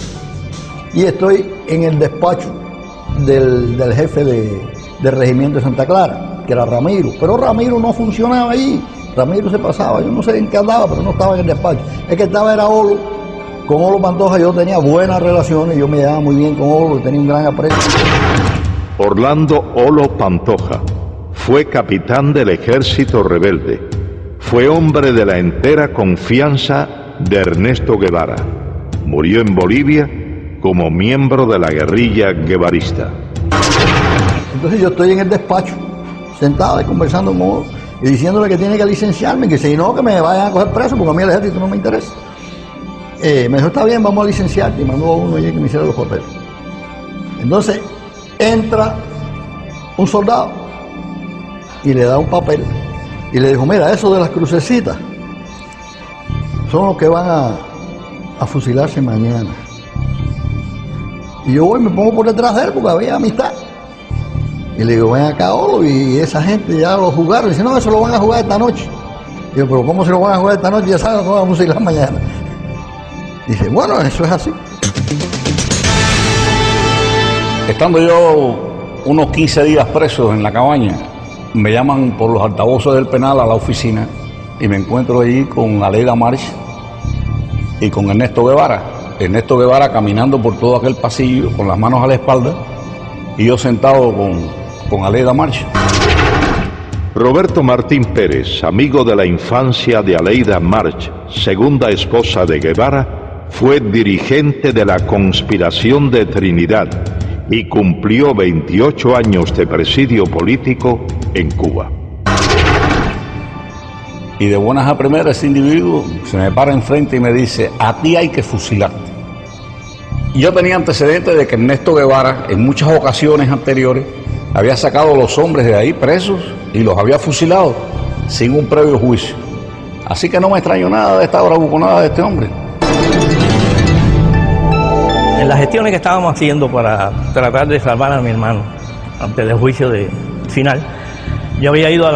Y estoy en el despacho del jefe del regimiento de Santa Clara, que era Ramiro, pero Ramiro no funcionaba ahí, Ramiro se pasaba, yo no sé en qué andaba, pero no estaba en el despacho. El que estaba era Olo, con Olo Pantoja yo tenía buenas relaciones, yo me llevaba muy bien con Olo, tenía un gran aprecio.
Orlando Olo Pantoja fue capitán del ejército rebelde, fue hombre de la entera confianza de Ernesto Guevara, murió en Bolivia como miembro de la guerrilla guevarista.
Entonces yo estoy en el despacho, sentado y conversando con Olo, y diciéndole que tiene que licenciarme, que si no, que me vayan a coger preso, porque a mí el ejército no me interesa. Me dijo, está bien, vamos a licenciarte, y mandó a uno allí que me hiciera los papeles. Entonces entra un soldado y le da un papel y le dijo, mira, eso de las crucecitas son los que van a fusilarse mañana. Y yo voy y me pongo por detrás de él porque había amistad. Y le digo, ven acá, Olo, y esa gente ya lo jugaron. Y dice, no, eso lo van a jugar esta noche. Y yo, pero ¿cómo se lo van a jugar esta noche? Ya saben que van a fusilar mañana. Y dice, bueno, eso es así.
Estando yo unos 15 días preso en la cabaña, me llaman por los altavoces del penal a la oficina y me encuentro allí con Aleida March y con Ernesto Guevara. Ernesto Guevara caminando por todo aquel pasillo con las manos a la espalda y yo sentado con Aleida March.
Roberto Martín Pérez, amigo de la infancia de Aleida March, segunda esposa de Guevara, fue dirigente de la conspiración de Trinidad y cumplió 28 años de presidio político en Cuba.
Y de buenas a primeras ese individuo se me para enfrente y me dice, a ti hay que fusilarte. Y yo tenía antecedentes de que Ernesto Guevara en muchas ocasiones anteriores había sacado a los hombres de ahí presos y los había fusilado sin un previo juicio. Así que no me extraño nada de esta bravuconada de este hombre.
En las gestiones que estábamos haciendo para tratar de salvar a mi hermano antes del juicio final, yo había ido a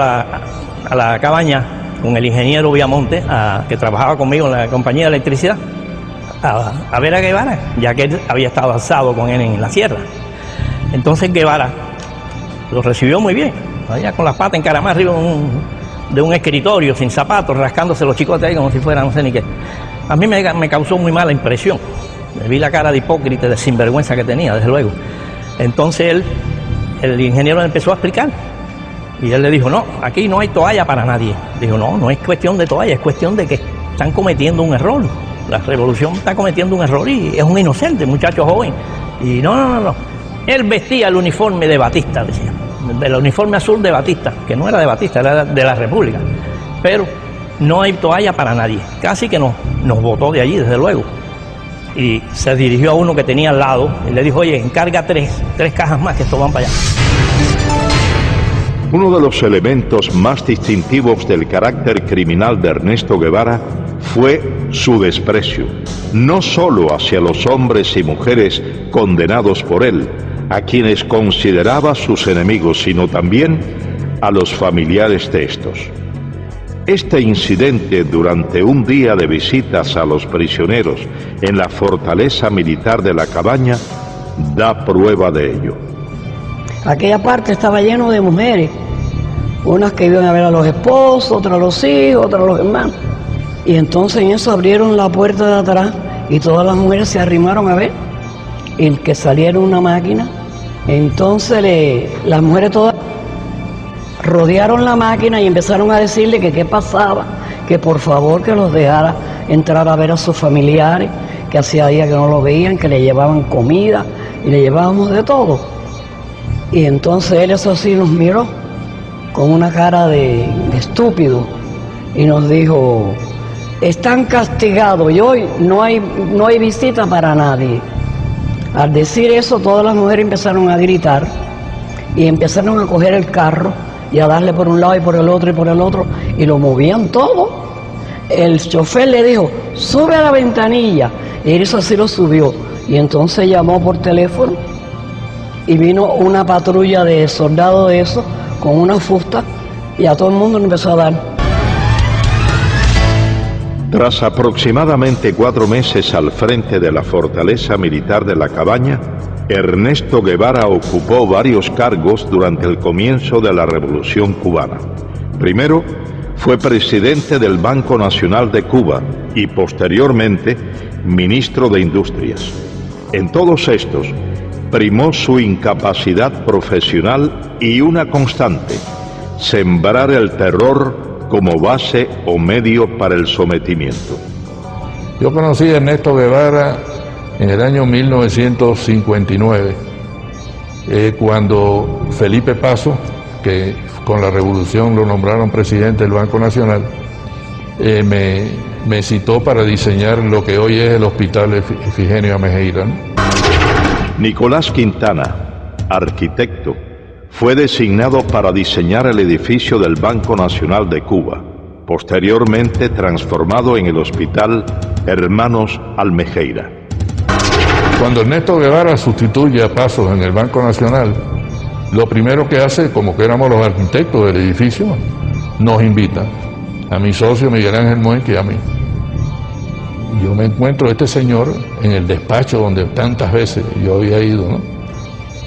la cabaña con el ingeniero Villamonte, que trabajaba conmigo en la compañía de electricidad, a ver a Guevara, ya que él había estado alzado con él en la sierra. Entonces Guevara lo recibió muy bien, allá con las patas encaramadas arriba de un escritorio, sin zapatos, rascándose los chicotes ahí como si fuera no sé ni qué. A mí me causó muy mala impresión. Me vi la cara de hipócrita, de sinvergüenza que tenía, desde luego. Entonces el ingeniero le empezó a explicar. Y él le dijo, no, aquí no hay toalla para nadie. Dijo, no es cuestión de toalla, es cuestión de que están cometiendo un error. La revolución está cometiendo un error y es un inocente, muchacho joven. Y no. Él vestía el uniforme de Batista, decía. El uniforme azul de Batista, que no era de Batista, era de la República. Pero no hay toalla para nadie. Casi que nos botó de allí, desde luego. Y se dirigió a uno que tenía al lado y le dijo, oye, encarga tres cajas más que esto van para allá.
Uno de los elementos más distintivos del carácter criminal de Ernesto Guevara fue su desprecio, no solo hacia los hombres y mujeres condenados por él, a quienes consideraba sus enemigos, sino también a los familiares de estos. Este incidente durante un día de visitas a los prisioneros en la fortaleza militar de la Cabaña da prueba de ello.
Aquella parte estaba lleno de mujeres, unas que iban a ver a los esposos, otras a los hijos, otras a los hermanos. Y entonces en eso abrieron la puerta de atrás y todas las mujeres se arrimaron a ver y que saliera una máquina. Entonces las mujeres todas rodearon la máquina y empezaron a decirle que qué pasaba, que por favor que los dejara entrar a ver a sus familiares, que hacía días que no lo veían, que le llevaban comida y le llevábamos de todo. Y entonces él eso sí nos miró con una cara de estúpido y nos dijo, están castigados y hoy no hay visita para nadie. Al decir eso todas las mujeres empezaron a gritar y empezaron a coger el carro y a darle por un lado y por el otro y por el otro y lo movían todo. El chofer le dijo, sube a la ventanilla, y eso así lo subió y entonces llamó por teléfono y vino una patrulla de soldados de eso con una fusta y a todo el mundo le empezó a dar.
Tras aproximadamente 4 meses al frente de la fortaleza militar de la Cabaña, Ernesto Guevara ocupó varios cargos durante el comienzo de la Revolución Cubana. Primero, fue presidente del Banco Nacional de Cuba y posteriormente ministro de Industrias. En todos estos, primó su incapacidad profesional y una constante, sembrar el terror como base o medio para el sometimiento.
Yo conocí a Ernesto Guevara en el año 1959, cuando Felipe Paso, que con la revolución lo nombraron presidente del Banco Nacional, me citó para diseñar lo que hoy es el Hospital Efigenio Amejeira, ¿no?
Nicolás Quintana, arquitecto, fue designado para diseñar el edificio del Banco Nacional de Cuba, posteriormente transformado en el Hospital Hermanos Almejeira.
Cuando Ernesto Guevara sustituye a Pasos en el Banco Nacional, lo primero que hace, como que éramos los arquitectos del edificio, nos invita a mi socio Miguel Ángel Muenque y a mí. Yo me encuentro a este señor en el despacho donde tantas veces yo había ido, ¿no?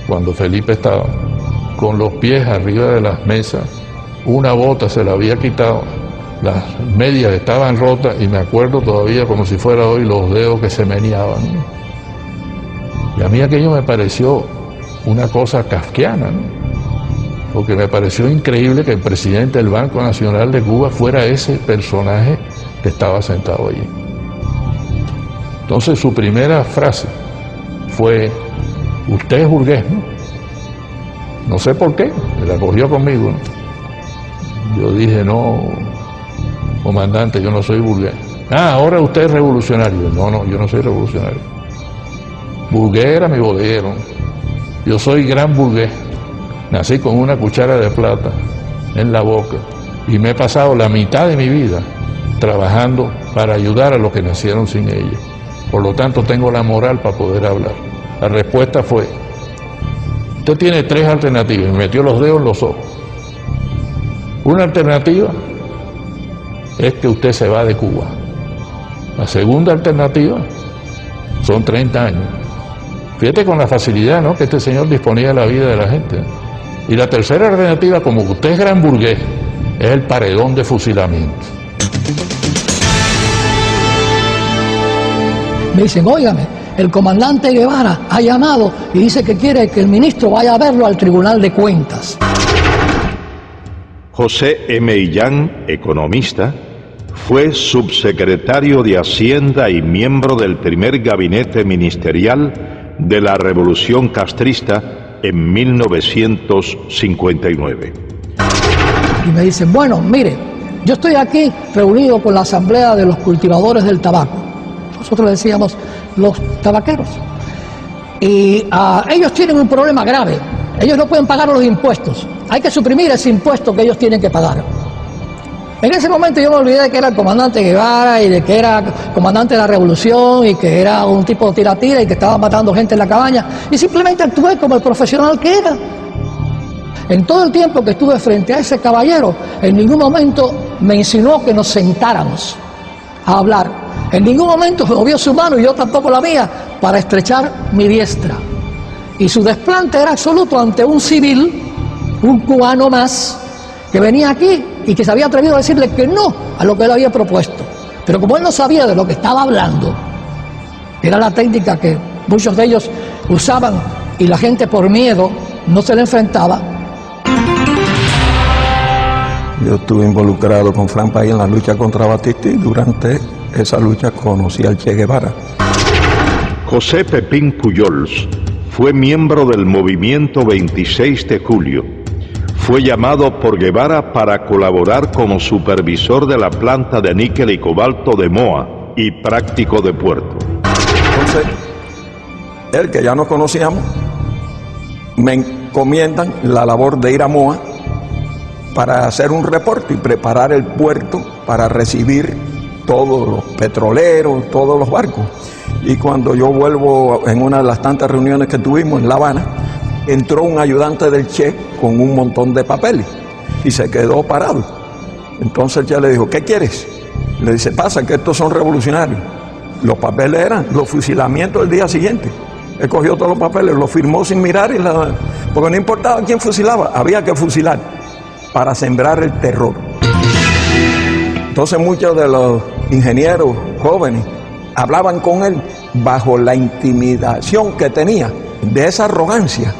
Cuando Felipe estaba, con los pies arriba de las mesas, una bota se la había quitado, las medias estaban rotas y me acuerdo todavía como si fuera hoy los dedos que se meneaban, ¿no? Y a mí aquello me pareció una cosa kafkiana, ¿no? Porque me pareció increíble que el presidente del Banco Nacional de Cuba fuera ese personaje que estaba sentado allí. Entonces su primera frase fue, usted es burgués, ¿no? No sé por qué, me la cogió conmigo, ¿no? Yo dije, no, comandante, yo no soy burgués. Ah, ahora usted es revolucionario. No, yo no soy revolucionario. Burgués era mi bodeguero. Yo soy gran burgués. Nací con una cuchara de plata en la boca y me he pasado la mitad de mi vida trabajando para ayudar a los que nacieron sin ella. Por lo tanto, tengo la moral para poder hablar. La respuesta fue, usted tiene 3 alternativas, y me metió los dedos en los ojos. Una alternativa es que usted se va de Cuba. La segunda alternativa son 30 años. Fíjate con la facilidad, ¿no?, que este señor disponía de la vida de la gente. Y la tercera alternativa, como usted es gran burgués, es el paredón de fusilamiento.
Me dicen, óigame, el comandante Guevara ha llamado y dice que quiere que el ministro vaya a verlo al Tribunal de Cuentas.
José M. Illán, economista, fue subsecretario de Hacienda y miembro del primer gabinete ministerial de la Revolución Castrista en 1959.
Y me dicen, bueno, mire, yo estoy aquí reunido con la Asamblea de los Cultivadores del Tabaco. Nosotros le decíamos los tabaqueros. Y ellos tienen un problema grave. Ellos no pueden pagar los impuestos. Hay que suprimir ese impuesto que ellos tienen que pagar. En ese momento yo me olvidé de que era el comandante Guevara y de que era comandante de la revolución y que era un tipo de tira-tira y que estaba matando gente en la cabaña. Y simplemente actué como el profesional que era. En todo el tiempo que estuve frente a ese caballero, en ningún momento me insinuó que nos sentáramos a hablar. En ningún momento movió su mano y yo tampoco la mía para estrechar mi diestra. Y su desplante era absoluto ante un civil, un cubano más, que venía aquí y que se había atrevido a decirle que no a lo que él había propuesto. Pero como él no sabía de lo que estaba hablando, era la técnica que muchos de ellos usaban y la gente por miedo no se le enfrentaba.
Yo estuve involucrado con Fran Pay en la lucha contra Batista y durante esa lucha conocí al Che Guevara.
José Pepín Pujols fue miembro del movimiento 26 de julio. Fue llamado por Guevara para colaborar como supervisor de la planta de níquel y cobalto de Moa y práctico de puerto.
Entonces, él, que ya nos conocíamos, me encomiendan la labor de ir a Moa para hacer un reporte y preparar el puerto para recibir todos los petroleros, todos los barcos. Y cuando yo vuelvo en una de las tantas reuniones que tuvimos en La Habana, entró un ayudante del Che con un montón de papeles y se quedó parado. Entonces el Che le dijo, ¿qué quieres? Le dice, pasa que estos son revolucionarios. Los papeles eran los fusilamientos del día siguiente. Él cogió todos los papeles, los firmó sin mirar, porque no importaba quién fusilaba, había que fusilar para sembrar el terror. Entonces muchos de los ingenieros jóvenes hablaban con él bajo la intimidación que tenía de esa arrogancia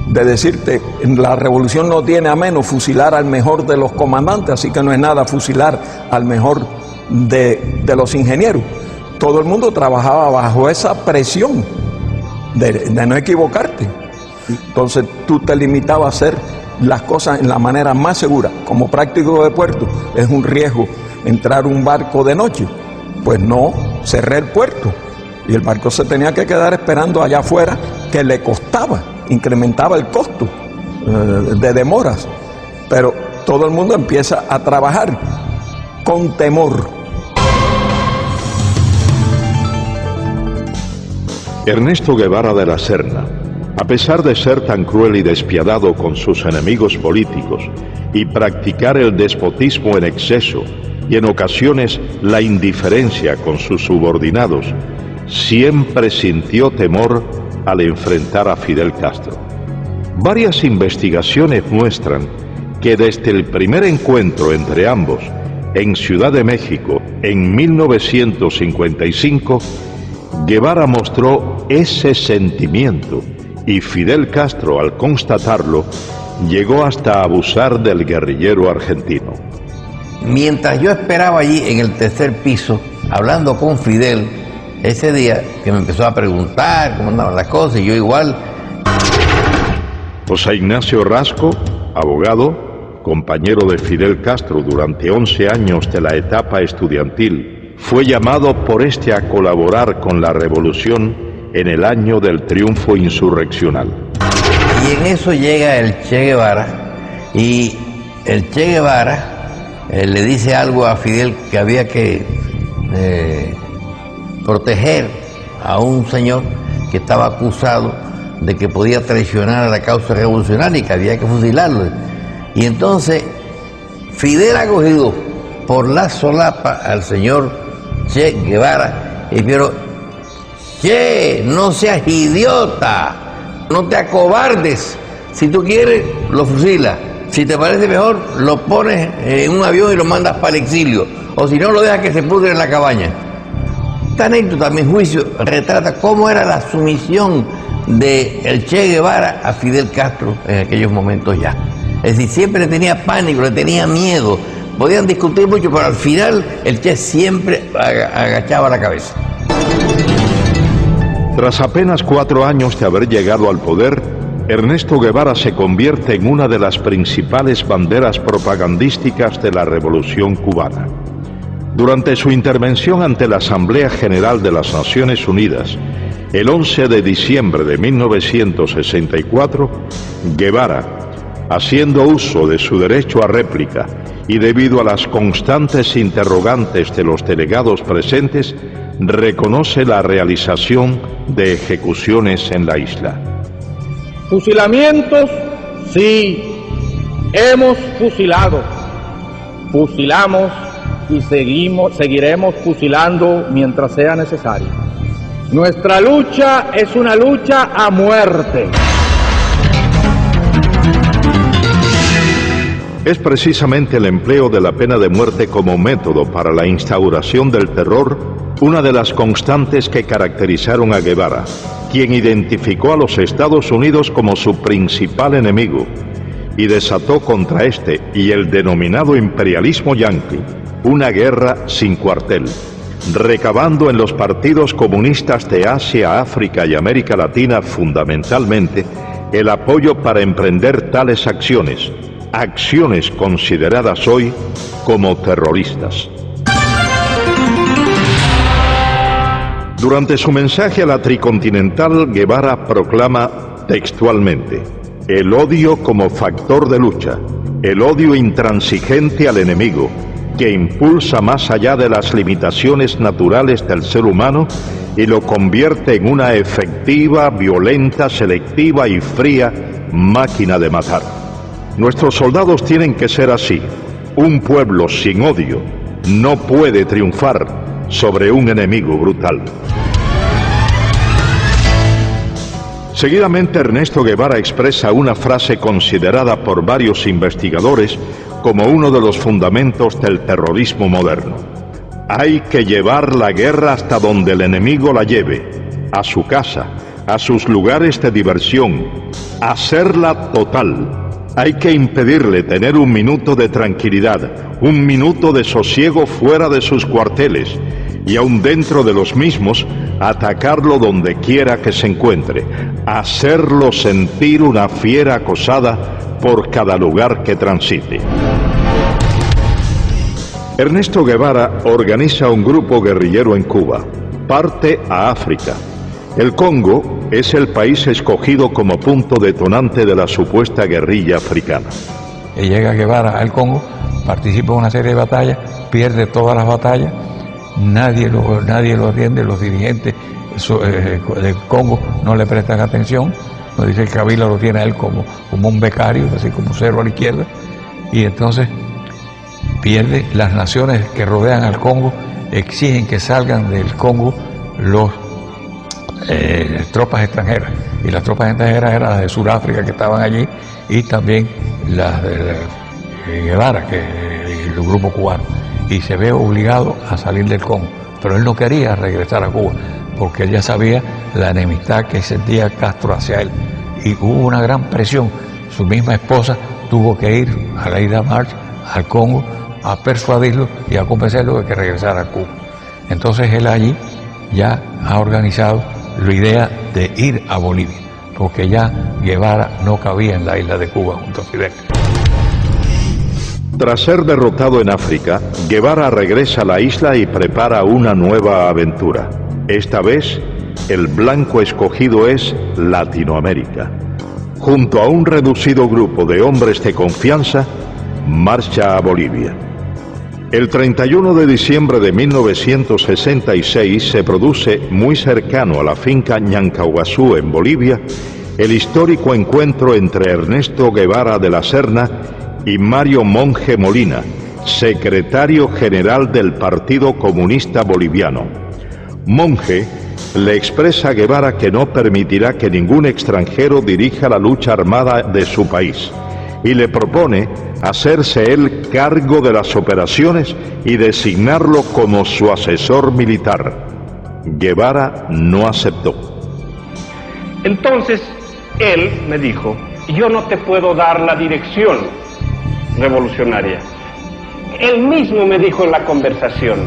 de decirte, la revolución no tiene a menos fusilar al mejor de los comandantes, así que no es nada fusilar al mejor de los ingenieros. Todo el mundo trabajaba bajo esa presión de no equivocarte. Entonces tú te limitabas a hacer las cosas en la manera más segura. Como práctico de puerto es un riesgo entrar un barco de noche, pues no, cerré el puerto y el barco se tenía que quedar esperando allá afuera, que le costaba, incrementaba el costo de demoras, pero todo el mundo empieza a trabajar con temor.
Ernesto Guevara de la Serna, a pesar de ser tan cruel y despiadado con sus enemigos políticos y practicar el despotismo en exceso y en ocasiones la indiferencia con sus subordinados, siempre sintió temor al enfrentar a Fidel Castro. Varias investigaciones muestran que desde el primer encuentro entre ambos en Ciudad de México en 1955, Guevara mostró ese sentimiento y Fidel Castro, al constatarlo, llegó hasta abusar del guerrillero argentino.
Mientras yo esperaba allí en el tercer piso, hablando con Fidel, ese día que me empezó a preguntar cómo andaban las cosas, y yo igual.
José Ignacio Rasco, abogado, compañero de Fidel Castro durante 11 años de la etapa estudiantil, fue llamado por este a colaborar con la revolución en el año del triunfo insurreccional.
Y en eso llega el Che Guevara, y el Che Guevara le dice algo a Fidel que había que proteger a un señor que estaba acusado de que podía traicionar a la causa revolucionaria y que había que fusilarlo. Y entonces Fidel ha cogido por la solapa al señor Che Guevara y pero Che, no seas idiota, no te acobardes, si tú quieres lo fusilas, si te parece mejor lo pones en un avión y lo mandas para el exilio, o si no lo dejas que se pudre en la cabaña. Esta anécdota, a mi juicio, retrata cómo era la sumisión de el Che Guevara a Fidel Castro en aquellos momentos ya. Es decir, siempre le tenía pánico, le tenía miedo. Podían discutir mucho, pero al final el Che siempre agachaba la cabeza.
Tras apenas 4 años de haber llegado al poder, Ernesto Guevara se convierte en una de las principales banderas propagandísticas de la Revolución cubana. Durante su intervención ante la Asamblea General de las Naciones Unidas, el 11 de diciembre de 1964, Guevara, haciendo uso de su derecho a réplica y debido a las constantes interrogantes de los delegados presentes, reconoce la realización de ejecuciones en la isla.
Fusilamientos, sí, hemos fusilado, fusilamos y seguiremos fusilando mientras sea necesario. Nuestra lucha es una lucha a muerte.
Es precisamente el empleo de la pena de muerte como método para la instauración del terror una de las constantes que caracterizaron a Guevara, quien identificó a los Estados Unidos como su principal enemigo y desató contra este y el denominado imperialismo yanqui una guerra sin cuartel, recabando en los partidos comunistas de Asia, África y América Latina fundamentalmente el apoyo para emprender tales acciones consideradas hoy como terroristas. Durante su mensaje a la Tricontinental, Guevara proclama textualmente: el odio como factor de lucha, el odio intransigente al enemigo, que impulsa más allá de las limitaciones naturales del ser humano y lo convierte en una efectiva, violenta, selectiva y fría máquina de matar. Nuestros soldados tienen que ser así. Un pueblo sin odio no puede triunfar sobre un enemigo brutal. Seguidamente, Ernesto Guevara expresa una frase considerada por varios investigadores como uno de los fundamentos del terrorismo moderno. Hay que llevar la guerra hasta donde el enemigo la lleve, a su casa, a sus lugares de diversión, hacerla total. Hay que impedirle tener un minuto de tranquilidad, un minuto de sosiego fuera de sus cuarteles, y aun dentro de los mismos, atacarlo donde quiera que se encuentre, hacerlo sentir una fiera acosada por cada lugar que transite. Ernesto Guevara organiza un grupo guerrillero en Cuba, parte a África. El Congo es el país escogido como punto detonante de la supuesta guerrilla africana.
Llega Guevara al Congo, participa en una serie de batallas, pierde todas las batallas, nadie lo atiende, los dirigentes del Congo no le prestan atención, nos dice que Kabila lo tiene a él como un becario, así como cero a la izquierda, y entonces pierde. Las naciones que rodean al Congo exigen que salgan del Congo los tropas extranjeras, y las tropas extranjeras eran las de Sudáfrica que estaban allí y también las de Guevara, que el grupo cubano, y se ve obligado a salir del Congo, pero él no quería regresar a Cuba porque él ya sabía la enemistad que sentía Castro hacia él, y hubo una gran presión. Su misma esposa tuvo que ir a la Ida March al Congo a persuadirlo y a convencerlo de que regresara a Cuba. Entonces él allí ya ha organizado la idea de ir a Bolivia, porque ya Guevara no cabía en la isla de Cuba junto a Fidel.
Tras ser derrotado en África, Guevara regresa a la isla y prepara una nueva aventura. Esta vez, el blanco escogido es Latinoamérica. Junto a un reducido grupo de hombres de confianza, marcha a Bolivia. El 31 de diciembre de 1966 se produce muy cercano a la finca Ñancauazú en Bolivia el histórico encuentro entre Ernesto Guevara de la Serna y Mario Monge Molina, secretario general del Partido Comunista Boliviano. Monge le expresa a Guevara que no permitirá que ningún extranjero dirija la lucha armada de su país y le propone hacerse él cargo de las operaciones y designarlo como su asesor militar. Guevara no aceptó.
Entonces él me dijo: yo no te puedo dar la dirección revolucionaria. Él mismo me dijo en la conversación: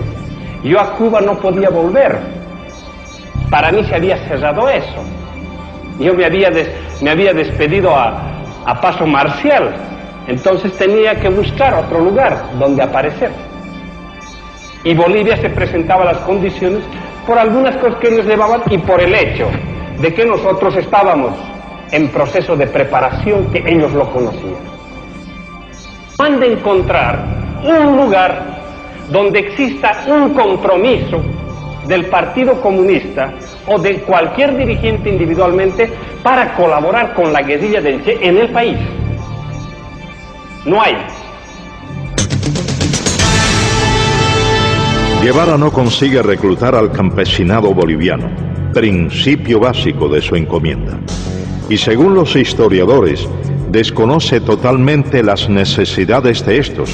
yo a Cuba no podía volver. Para mí se había cerrado eso. Yo me había despedido a paso marcial. Entonces tenía que buscar otro lugar donde aparecer. Y Bolivia se presentaba las condiciones por algunas cosas que nos llevaban y por el hecho de que nosotros estábamos en proceso de preparación, que ellos lo conocían. Han de encontrar un lugar donde exista un compromiso del Partido Comunista o de cualquier dirigente individualmente para colaborar con la guerrilla del Che en el país. No hay.
Guevara no consigue reclutar al campesinado boliviano, principio básico de su encomienda. Y según los historiadores, desconoce totalmente las necesidades de estos,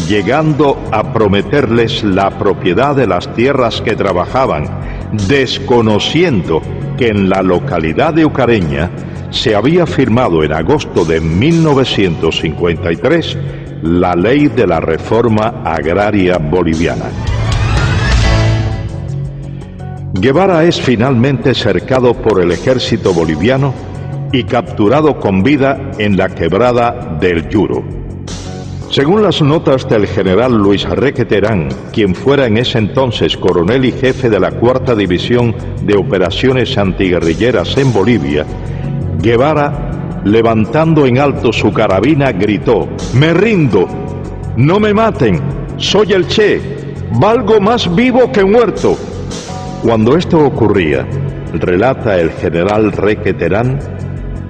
llegando a prometerles la propiedad de las tierras que trabajaban, desconociendo que en la localidad de Ucareña se había firmado en agosto de 1953 la ley de la reforma agraria boliviana. Guevara es finalmente cercado por el ejército boliviano y capturado con vida en la quebrada del Yuro. Según las notas del general Luis Arreque Terán, quien fuera en ese entonces coronel y jefe de la 4ª División de Operaciones Antiguerrilleras en Bolivia, Guevara, levantando en alto su carabina, gritó: «Me rindo, no me maten, soy el Che, valgo más vivo que muerto». Cuando esto ocurría, relata el general Reque Terán,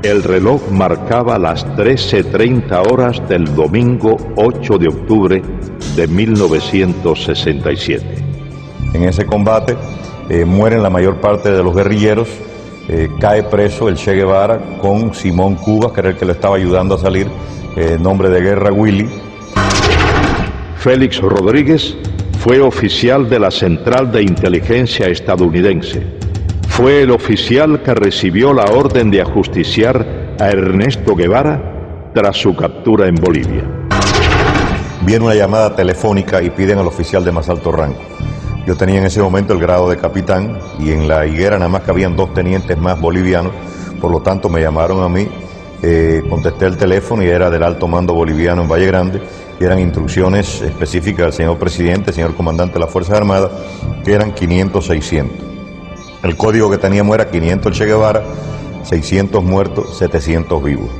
el reloj marcaba las 13:30 horas del domingo 8 de octubre de 1967.
En ese combate mueren la mayor parte de los guerrilleros, cae preso el Che Guevara con Simón Cubas, que era el que le estaba ayudando a salir, nombre de guerra Willy.
Félix Rodríguez fue oficial de la Central de Inteligencia estadounidense. Fue el oficial que recibió la orden de ajusticiar a Ernesto Guevara tras su captura en Bolivia.
Viene una llamada telefónica y piden al oficial de más alto rango. Yo tenía en ese momento el grado de capitán y en la higuera nada más que habían 2 tenientes más bolivianos, por lo tanto me llamaron a mí, contesté el teléfono y era del alto mando boliviano en Valle Grande, y eran instrucciones específicas del señor presidente, señor comandante de las Fuerzas Armadas, que eran 500-600. El código que teníamos era 500 Che Guevara, 600 muertos, 700 vivos.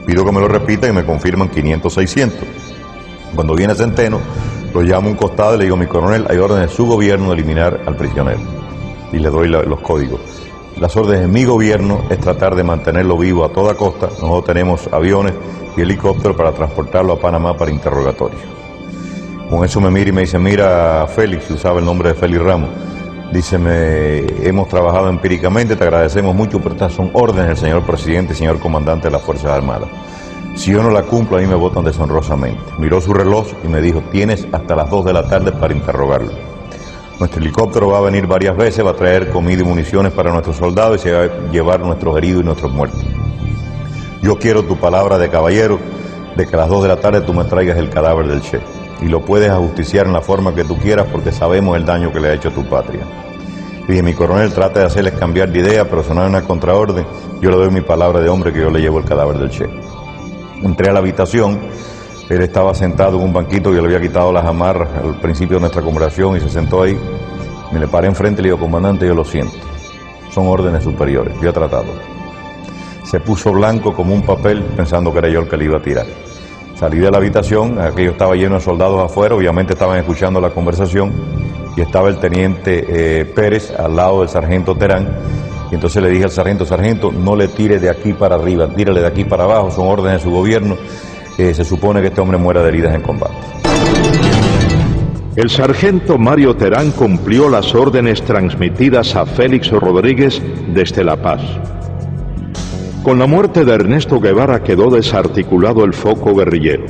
Pido que me lo repitan y me confirman 500-600. Cuando viene Centeno, lo llamo a un costado y le digo: mi coronel, hay órdenes de su gobierno de eliminar al prisionero. Y le doy los códigos. Las órdenes de mi gobierno es tratar de mantenerlo vivo a toda costa. Nosotros tenemos aviones y helicópteros para transportarlo a Panamá para interrogatorio. Con eso me mira y me dice: mira, Félix, usaba el nombre de Félix Ramos. Dice: hemos trabajado empíricamente, te agradecemos mucho, pero estas son órdenes del señor presidente y señor comandante de las Fuerzas Armadas. Si yo no la cumplo, a mí me votan deshonrosamente. Miró su reloj y me dijo: tienes hasta las 2 de la tarde para interrogarlo. Nuestro helicóptero va a venir varias veces, va a traer comida y municiones para nuestros soldados y se va a llevar nuestros heridos y nuestros muertos. Yo quiero tu palabra de caballero de que a las 2 de la tarde tú me traigas el cadáver del Che. Y lo puedes ajusticiar en la forma que tú quieras porque sabemos el daño que le ha hecho a tu patria. Y dije: mi coronel, trata de hacerles cambiar de idea, pero sonar una contraorden. Yo le doy mi palabra de hombre que yo le llevo el cadáver del Che. Entré a la habitación, él estaba sentado en un banquito, yo le había quitado las amarras al principio de nuestra conversación y se sentó ahí. Me le paré enfrente y le digo: comandante, yo lo siento, son órdenes superiores, yo he tratado. Se puso blanco como un papel pensando que era yo el que le iba a tirar. Salí de la habitación, aquello estaba lleno de soldados afuera, obviamente estaban escuchando la conversación, y estaba el teniente Pérez al lado del sargento Terán, y entonces le dije al sargento: sargento, no le tire de aquí para arriba, tírale de aquí para abajo, son órdenes de su gobierno, se supone que este hombre muera de heridas en combate.
El sargento Mario Terán cumplió las órdenes transmitidas a Félix Rodríguez desde La Paz. Con la muerte de Ernesto Guevara quedó desarticulado el foco guerrillero.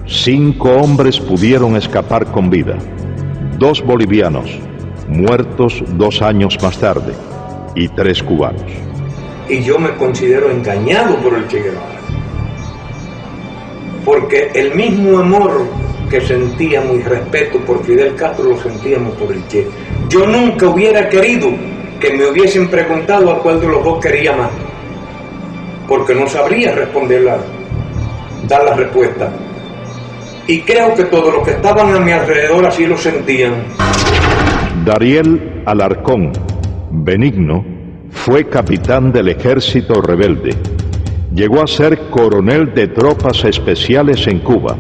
5 hombres pudieron escapar con vida. 2 bolivianos, muertos 2 años más tarde, y 3 cubanos.
Y yo me considero engañado por el Che Guevara, porque el mismo amor que sentíamos y respeto por Fidel Castro lo sentíamos por el Che. Yo nunca hubiera querido que me hubiesen preguntado a cuál de los dos quería más, porque no sabría dar la respuesta. Y creo que todos los que estaban a mi alrededor así lo sentían.
Dariel Alarcón Benigno fue capitán del ejército rebelde. Llegó a ser coronel de tropas especiales en Cuba.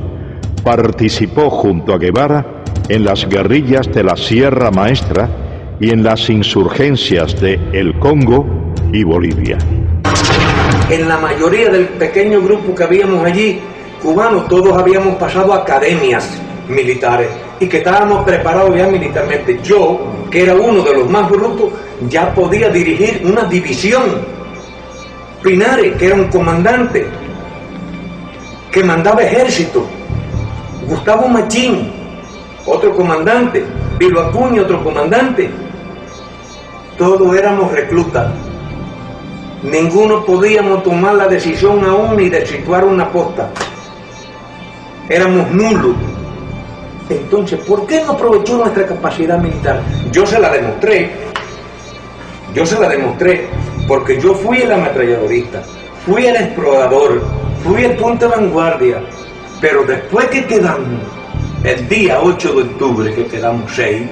Participó junto a Guevara en las guerrillas de la Sierra Maestra y en las insurgencias de El Congo y Bolivia.
En la mayoría del pequeño grupo que habíamos allí, cubanos, todos habíamos pasado academias militares y que estábamos preparados ya militarmente. Yo, que era uno de los más brutos, ya podía dirigir una división. Pinares, que era un comandante, que mandaba ejército. Gustavo Machín, otro comandante. Vilo Acuña, otro comandante. Todos éramos reclutas. Ninguno podíamos tomar la decisión aún ni de situar una posta. Éramos nulos. Entonces, ¿por qué no aprovechó nuestra capacidad militar? Yo se la demostré, porque yo fui el ametralladorista, fui el explorador, fui el punta vanguardia, pero después que quedamos, el día 8 de octubre, que quedamos 6,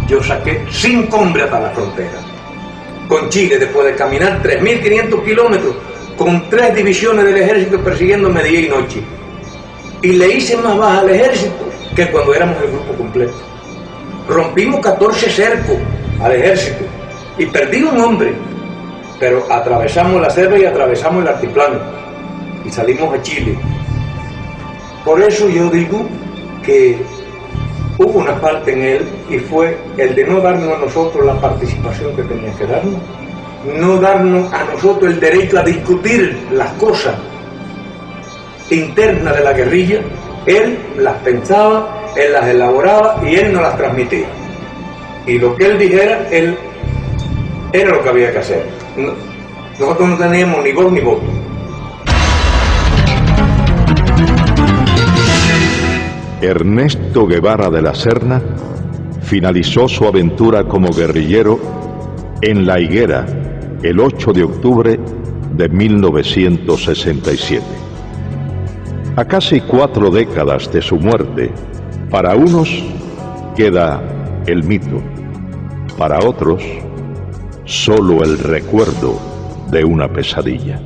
yo saqué 5 hombres hasta la frontera, con Chile, después de caminar 3.500 kilómetros, con 3 divisiones del ejército persiguiéndome día y noche, y le hice más baja al ejército que cuando éramos el grupo completo. Rompimos 14 cercos al ejército y perdí un hombre, pero atravesamos la selva y atravesamos el altiplano y salimos a Chile. Por eso yo digo que hubo una parte en él y fue el de no darnos a nosotros la participación que tenía que darnos, no darnos a nosotros el derecho a discutir las cosas internas de la guerrilla. Él las pensaba, él las elaboraba y él nos las transmitía. Y lo que él dijera, él era lo que había que hacer. Nosotros no teníamos ni voz ni voto.
Ernesto Guevara de la Serna finalizó su aventura como guerrillero en La Higuera el 8 de octubre de 1967. A casi 4 décadas de su muerte, para unos queda el mito, para otros solo el recuerdo de una pesadilla.